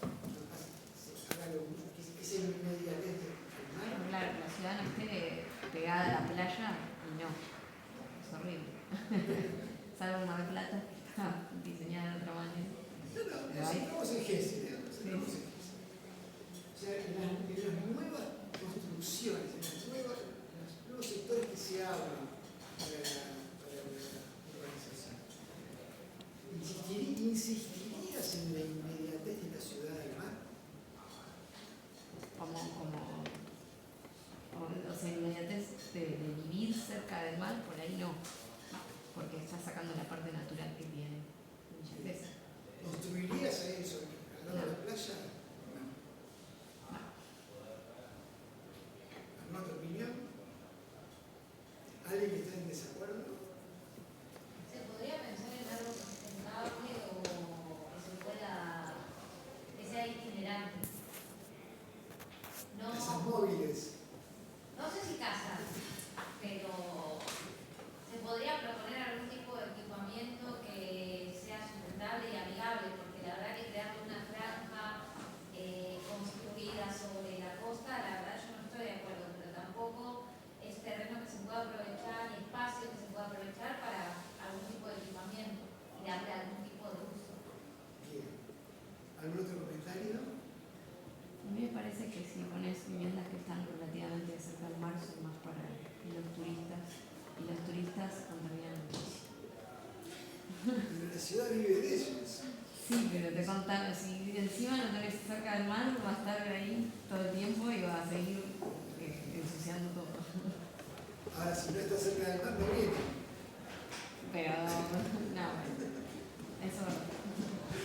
Speaker 1: que sea inmediatez del mar?
Speaker 5: Claro, la ciudad no esté pegada a la playa y no. Es horrible. Salvo Mar del Plata, diseñada de otra manera.
Speaker 1: No, estamos en Gesser, ¿no? Estamos en Gesser. O sea, en las nuevas construcciones, en los nuevos sectores que se abren para la urbanización, ¿insistirías en la inmediatez de la ciudad del mar?
Speaker 5: O sea, inmediatez de vivir cerca del mar, por ahí no. Porque está sacando la parte natural que tiene muchas veces.
Speaker 1: ¿Construirías ahí al lado de la playa? ¿Alguna otra opinión? ¿Alguien que esté en desacuerdo?
Speaker 7: ¿Se podría pensar en algo sustentable o que se pueda, que sea itinerante? No,
Speaker 1: Casas móviles.
Speaker 7: no sé si casas, pero se podría proponer algún tipo de equipamiento que sea sustentable y amigable, porque la verdad que crear una franja construida sobre la costa, la verdad yo no estoy de acuerdo, pero tampoco es terreno que se pueda aprovechar y espacio que se pueda aprovechar para algún tipo de equipamiento y darle algún tipo de uso.
Speaker 1: Bien. ¿Algún otro comentario?
Speaker 5: A mí me parece que si pones viviendas que están relativamente cerca del mar son más para los turistas y los turistas contaminan muchísimo.
Speaker 1: Pero la ciudad vive de ellos.
Speaker 5: Sí, pero te contamos, si encima lo tenés cerca del mar, va a estar ahí todo el tiempo y va a seguir ensuciando todo.
Speaker 1: Ahora, si no está cerca del mar, no viene.
Speaker 5: Pero, no, bueno, eso.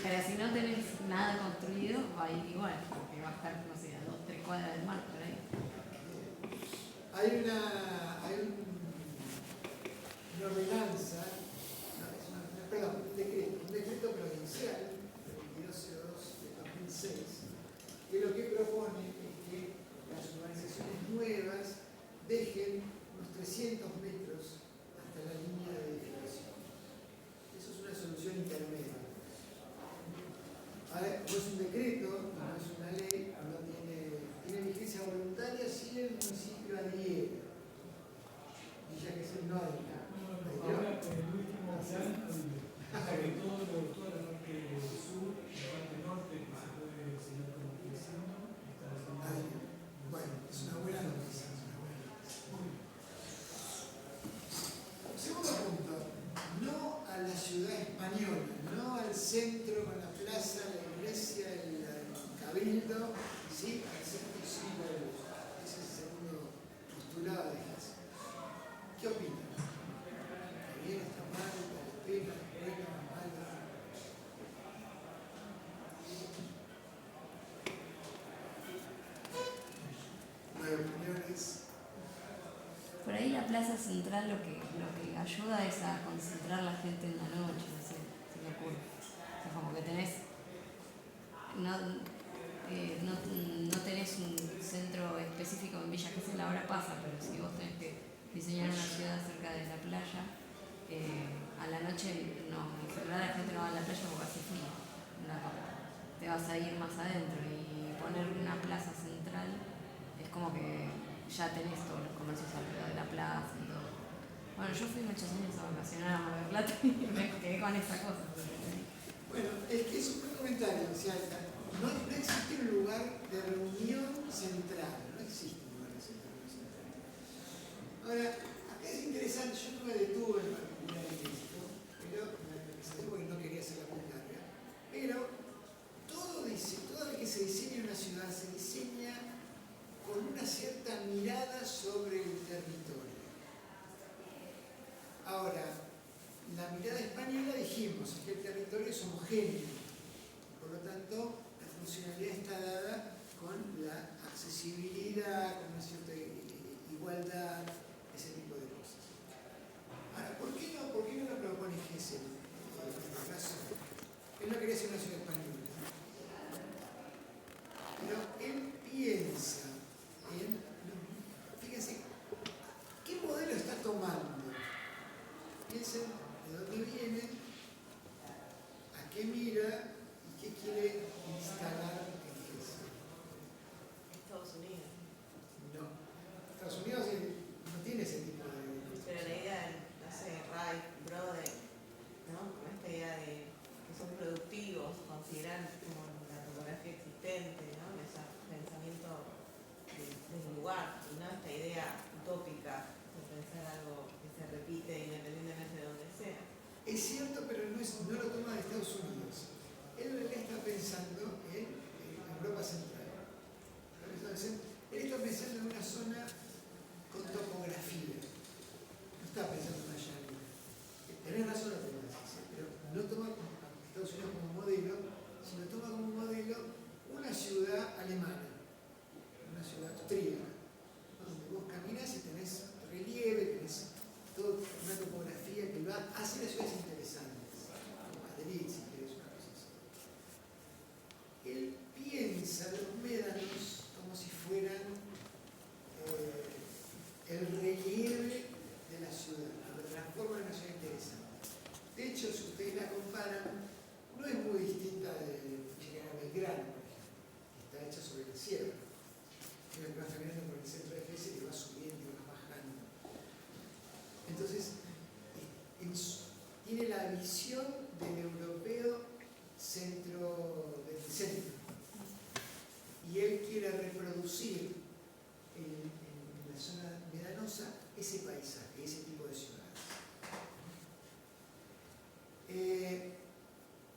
Speaker 5: Pero si no tenés nada construido, va a ir igual, porque va a estar, no sé, a 2-3 cuadras del mar por ahí.
Speaker 1: Hay una ordenanza, un decreto provincial del 2202 de 2006, que lo que propone es que las urbanizaciones nuevas dejen unos 300 metros hasta la línea de edificación. Eso es una solución intermedia. Ahora, no hay.
Speaker 8: Ahora, el último plan, sobre todo toda la parte sur, la parte norte, que se puede seguir como creciendo, está haciendo.
Speaker 1: Bueno, es una buena noticia. Segundo punto, no a la ciudad española, no al centro con la plaza, la iglesia, el cabildo, sí, al centro sí, ese es el segundo postulado de Hess. ¿Qué opinan? ¿Está bien, está mal, vale la pena, es bueno, malo? No hay opiniones.
Speaker 5: Por ahí la plaza central lo que ayuda es a concentrar la gente en la noche, no sé, se me ocurre. O sea, como que tenés, no tenés un centro específico en Villa Gesell, ahora pasa, pero si vos tenés que diseñar una ciudad cerca de la playa, a la noche no, en general la gente no va a la playa porque hace frío. Te vas a ir más adentro y poner una plaza central es como que ya tenés todos los comercios alrededor de la plaza y todo. Bueno, yo fui muchos años a vacacionar a Mar del Plata y me quedé con esa cosa.
Speaker 1: Bueno, es que es un buen comentario, o sea, no existe un lugar de reunión central, no existe un lugar de central. Ahora, acá es interesante, yo no me detuve en particular en esto, pero porque no quería hacer la muy larga, pero toda vez que se diseña una ciudad, se diseña con una cierta mirada sobre el territorio. Ahora, la mirada española dijimos es que el territorio es homogéneo, por lo tanto, la funcionalidad está dada con la accesibilidad, con una cierta igualdad, ese tipo de cosas. Ahora, ¿por qué no lo propone Gesell? En este caso, él no quería ser una ciudad española, pero él piensa en, fíjense, ¿qué modelo está tomando? Piensen de dónde viene, a qué mira y qué quiere instalar en Gesell.
Speaker 2: Estados Unidos.
Speaker 1: No. Estados Unidos no tiene ese tipo de...
Speaker 9: Pero la idea de, no sé, Wright, Brode, ¿no? Con esta idea de que son productivos, consideran como la topografía existente, ¿no? Ese pensamiento del lugar, y no esta idea utópica de pensar algo que se repite independientemente de donde sea.
Speaker 1: Es cierto, pero no lo toma de Estados Unidos. Él en realidad está pensando en Europa Central. Él está pensando en una zona con topografía. No está pensando en una llanura. Tenés razón lo que decís, pero no toma a Estados Unidos como modelo, sino toma como modelo una ciudad alemana, una ciudad austríaca, donde vos caminás y tenés relieve, tenés toda una topografía que hace las ciudades interesantes, como Madrid, si querés una cosa así. Él piensa los médanos como si fueran el relieve de la ciudad, lo transforma en una ciudad interesante. De hecho, si ustedes la comparan, no es muy distinta de General Belgrano, por ejemplo, que está hecha sobre la sierra. Vas caminando por el centro de Gesell y vas subiendo y vas bajando. Entonces, tiene la visión del europeo del centro. Y él quiere reproducir en la zona medanosa ese paisaje, ese tipo de ciudades.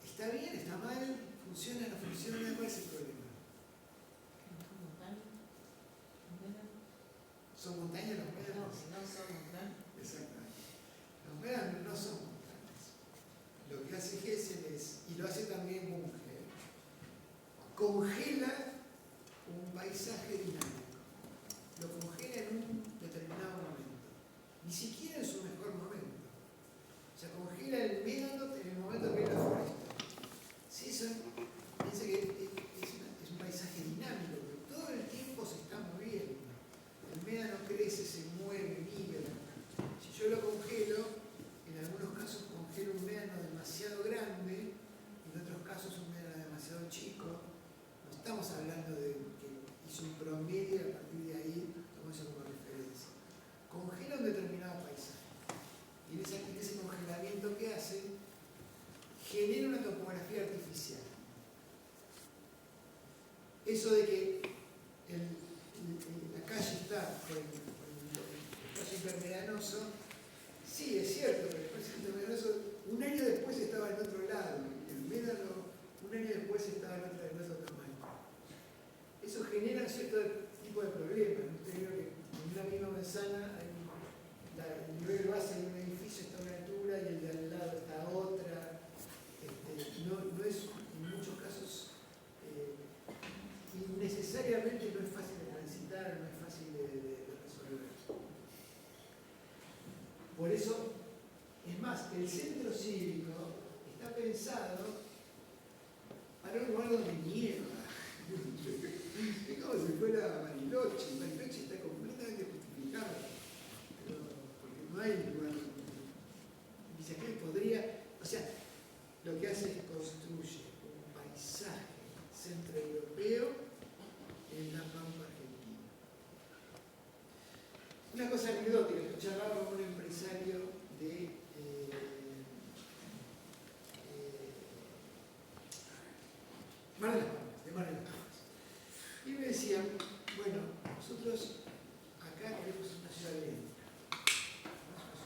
Speaker 1: ¿Está bien? ¿Está mal? ¿Funciona? ¿No funciona? ¿Cuál es el problema? ¿Son montañas los médanos?
Speaker 9: No son montañas.
Speaker 1: Exactamente. Los médanos no son montañas. Lo que hace Gesell es, y lo hace también Bunge, congela un paisaje dinámico. Lo congela en un determinado momento. Ni siquiera en su mejor momento. O sea, congela el médano en el momento que hay la foresta. Si eso, piensa que es un paisaje dinámico, pero todo el tiempo se está moviendo. El médano crece, se mueve, migra. Si yo lo congelo, en algunos casos congelo un médano demasiado grande, en otros casos un médano demasiado chico. No estamos hablando de que hizo un promedio y a partir de ahí tomo eso como referencia. Congela un determinado paisaje. eso de que la calle está con el espacio intermedianoso, sí, es cierto, pero el espacio intermedianoso un año después estaba en otro lado, el médano un año después estaba en otro tamaño. Eso genera cierto tipo de problemas. Usted vio que en una misma manzana el nivel base de un edificio está a una altura y el de al lado está a otra. No es, en muchos casos, innecesariamente no es fácil de transitar, no es fácil de resolver. Por eso, es más, el centro cívico está pensado para un lugar donde nieva. Es como si fuera Bariloche. Bariloche está completamente justificado. Porque no hay lugar donde. Dice que podría. O sea, lo que hace es construye un paisaje centroeuropeo en la pampa argentina. Una cosa anecdótica, yo charlaba con un empresario de Mar de las Palmas, de Mar de las Palmas. Y me decían, bueno, nosotros acá queremos una ciudad lenta.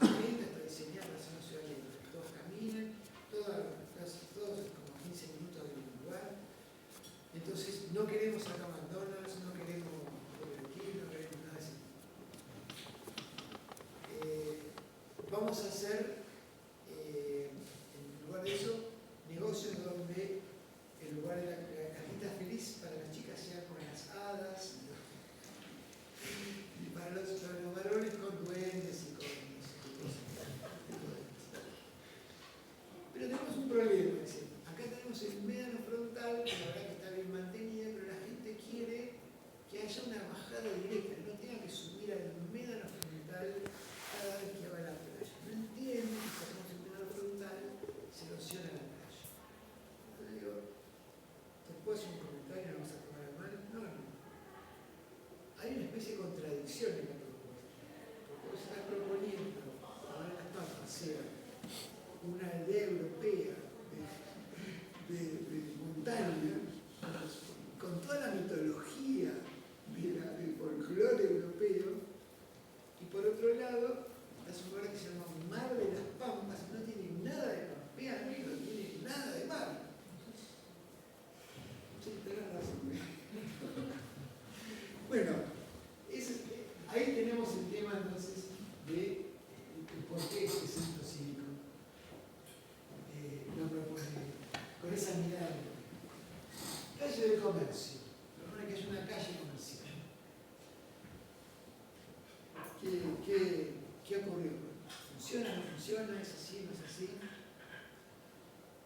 Speaker 1: Una ciudad lenta está diseñada para ser una ciudad lenta, que todos caminen, todos como 15 minutos de un lugar. Entonces no queremos acá McDonald's, no queremos Burger King, no queremos nada así. Vamos a hacer, en lugar de eso, negocios donde el lugar de la cajita feliz para las chicas sea con las hadas y para los varones con duendes y con cosas. Pero tenemos un problema, es decir, acá tenemos el médano frontal, que la verdad que está bien mantenida, pero la gente quiere que haya una bajada directa, que no tenga que subir al médano frontal cada vez que va a la playa. No entienden que si hacemos el médano frontal se erosiona la playa. Yo digo, ¿puedo hacer un comentario? ¿No vamos a tomar a mal? No. Hay una especie de contradicción en la propuesta. Porque vos estás proponiendo que Mar de las Palmas sea una aldea europea de montaña, con toda la mitología del folclore europeo, y por otro lado, es un lugar que se llama Mar de las Pampas, y no tiene nada de pampeano, no tiene nada de mar. Bueno, ahí tenemos el tema entonces de por qué este centro cívico lo propone con esa mirada. Calle de comercio, propone que haya una calle comercial. ¿Qué ocurrió? ¿Funciona, no funciona? ¿Es así, no es así?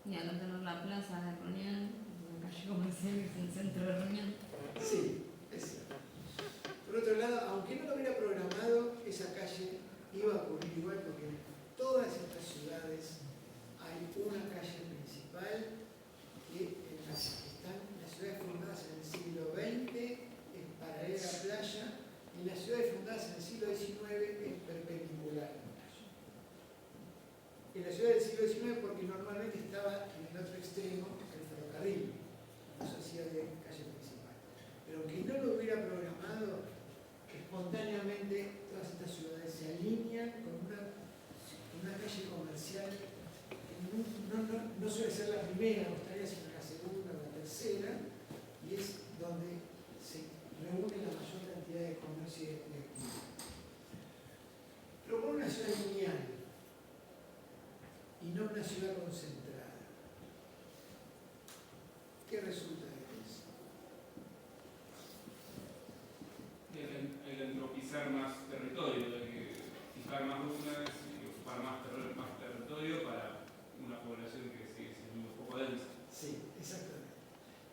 Speaker 5: Y al no tener la plaza de reunión, una calle comercial que es un centro de reunión.
Speaker 1: Sí, es cierto. Por otro lado, aunque no lo hubiera programado, esa calle iba a ocurrir igual porque en todas estas ciudades hay una calle principal que están las ciudades fundadas en el siglo XX, es paralela a la playa, y las ciudades fundadas en el siglo XIX es perpendicular a la playa. En la ciudad del siglo XIX porque normalmente estaba en el otro extremo el ferrocarril, eso hacía de calle principal. Pero aunque no lo hubiera programado, espontáneamente todas estas ciudades se alinean con una calle comercial que no suele ser la primera, sino la segunda o la tercera, y es donde se reúne la mayor cantidad de comercio y de actividad. Pero con una ciudad lineal y no una ciudad concentrada, ¿qué resulta de eso?
Speaker 10: Hay que entropizar más territorio, hay que fijar más rutas y ocupar más territorio para una población que sigue siendo un poco densa.
Speaker 1: Sí, exactamente.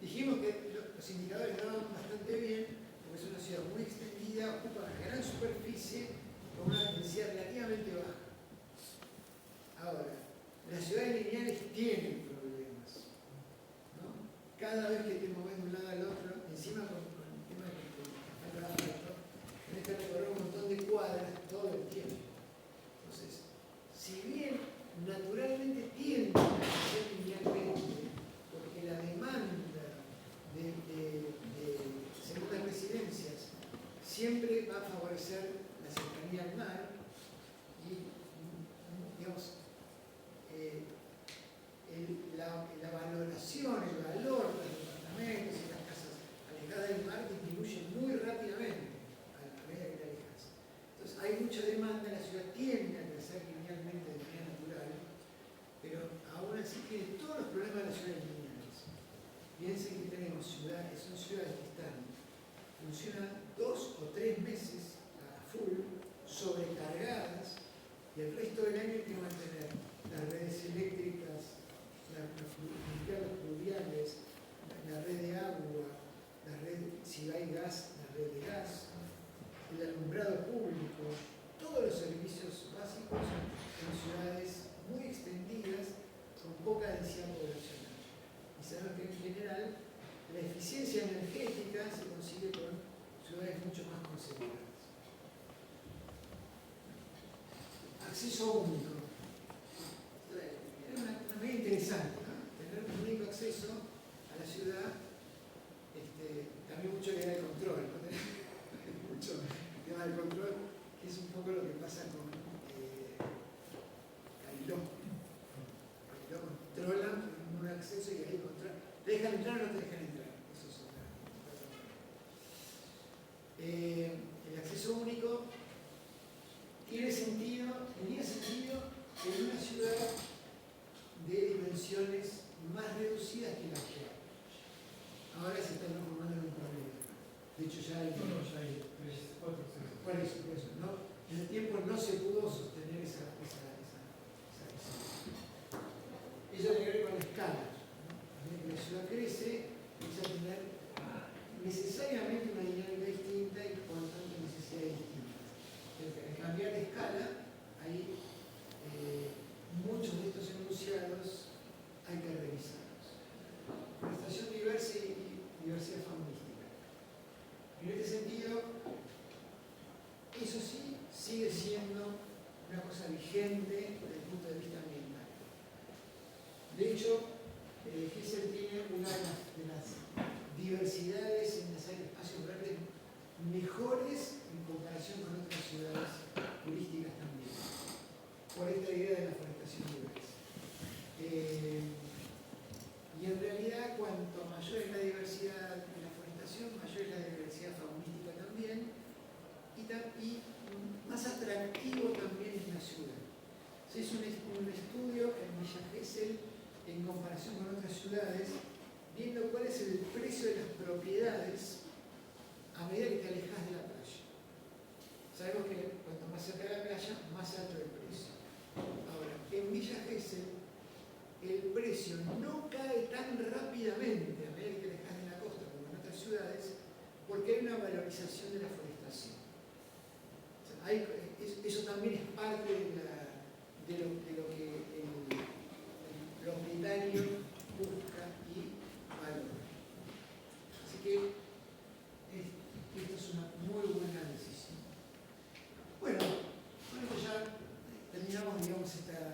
Speaker 1: Dijimos que los indicadores daban bastante bien, porque es una ciudad muy extendida, ocupa una gran superficie con una densidad relativamente baja. Ahora, las ciudades lineales tienen problemas, ¿no? Cada ser la cercanía al mar y, digamos, la valoración, el valor de los departamentos y las casas alejadas del mar disminuye muy rápidamente a medida que te alejas. Entonces hay mucha demanda, la ciudad tiende a crecer linealmente de manera natural, pero aún así tiene todos los problemas de la ciudad lineales. Piensen que tenemos ciudades, son ciudades que funcionan 2 o 3 meses a full, sobrecargadas, y el resto del año hay que mantener las redes eléctricas, los fluviales, la red de agua, la red, si hay gas, la red de gas, el alumbrado público, todos los servicios básicos en ciudades muy extendidas con poca densidad poblacional. Y sabemos que en general la eficiencia energética se consigue con ciudades mucho más concentradas. Acceso único. Es una medida interesante, ¿no? Tener un único acceso a la ciudad, también mucho le da el control, ¿no? Mucho tema del control, que es un poco lo que pasa con Cailó. Cailó controlan un acceso y ahí controlan. ¿Te dejan entrar o no te dejan entrar? Eso es otra cosa. El acceso único tenía sentido en una ciudad de dimensiones más reducidas que la actual. Ahora se está transformando en un problema. De hecho ya hay 3, 4 accesos. Por eso, ¿no? En el tiempo no se pudo sostener esa visión. Eso tiene que ver con la escala, ¿no? A medida que la ciudad crece, empieza a tener necesariamente una dinámica distinta y por lo tanto necesidades distintas. Al cambiar de escala, hay muchos de estos enunciados hay que revisarlos. Prestación diversa y diversidad faunística. En este sentido, eso sí sigue siendo una cosa vigente desde el punto de vista ambiental. De hecho, Gesell tiene una de las diversidades en las áreas de espacios verdes mejores en comparación con otras ciudades turísticas también, por esta idea de la forestación diversa. Y en realidad, cuanto mayor es la diversidad de la forestación, mayor es la diversidad faunística también, y más atractivo también es la ciudad. Se hizo un estudio en Villa Gesell en comparación con otras ciudades, viendo cuál es el precio de las propiedades a medida que te alejas de la playa. Sabemos que cuanto más cerca de la playa, más alto el precio. Ahora, en Villa Gesell, el precio no cae tan rápidamente a medida que te alejas de la costa como en otras ciudades, porque hay una valorización de la forestación. O sea, eso también es parte de lo que el propietario busca y valora. Así que esto es una muy buena decisión. Bueno, con esto ya terminamos, digamos, esta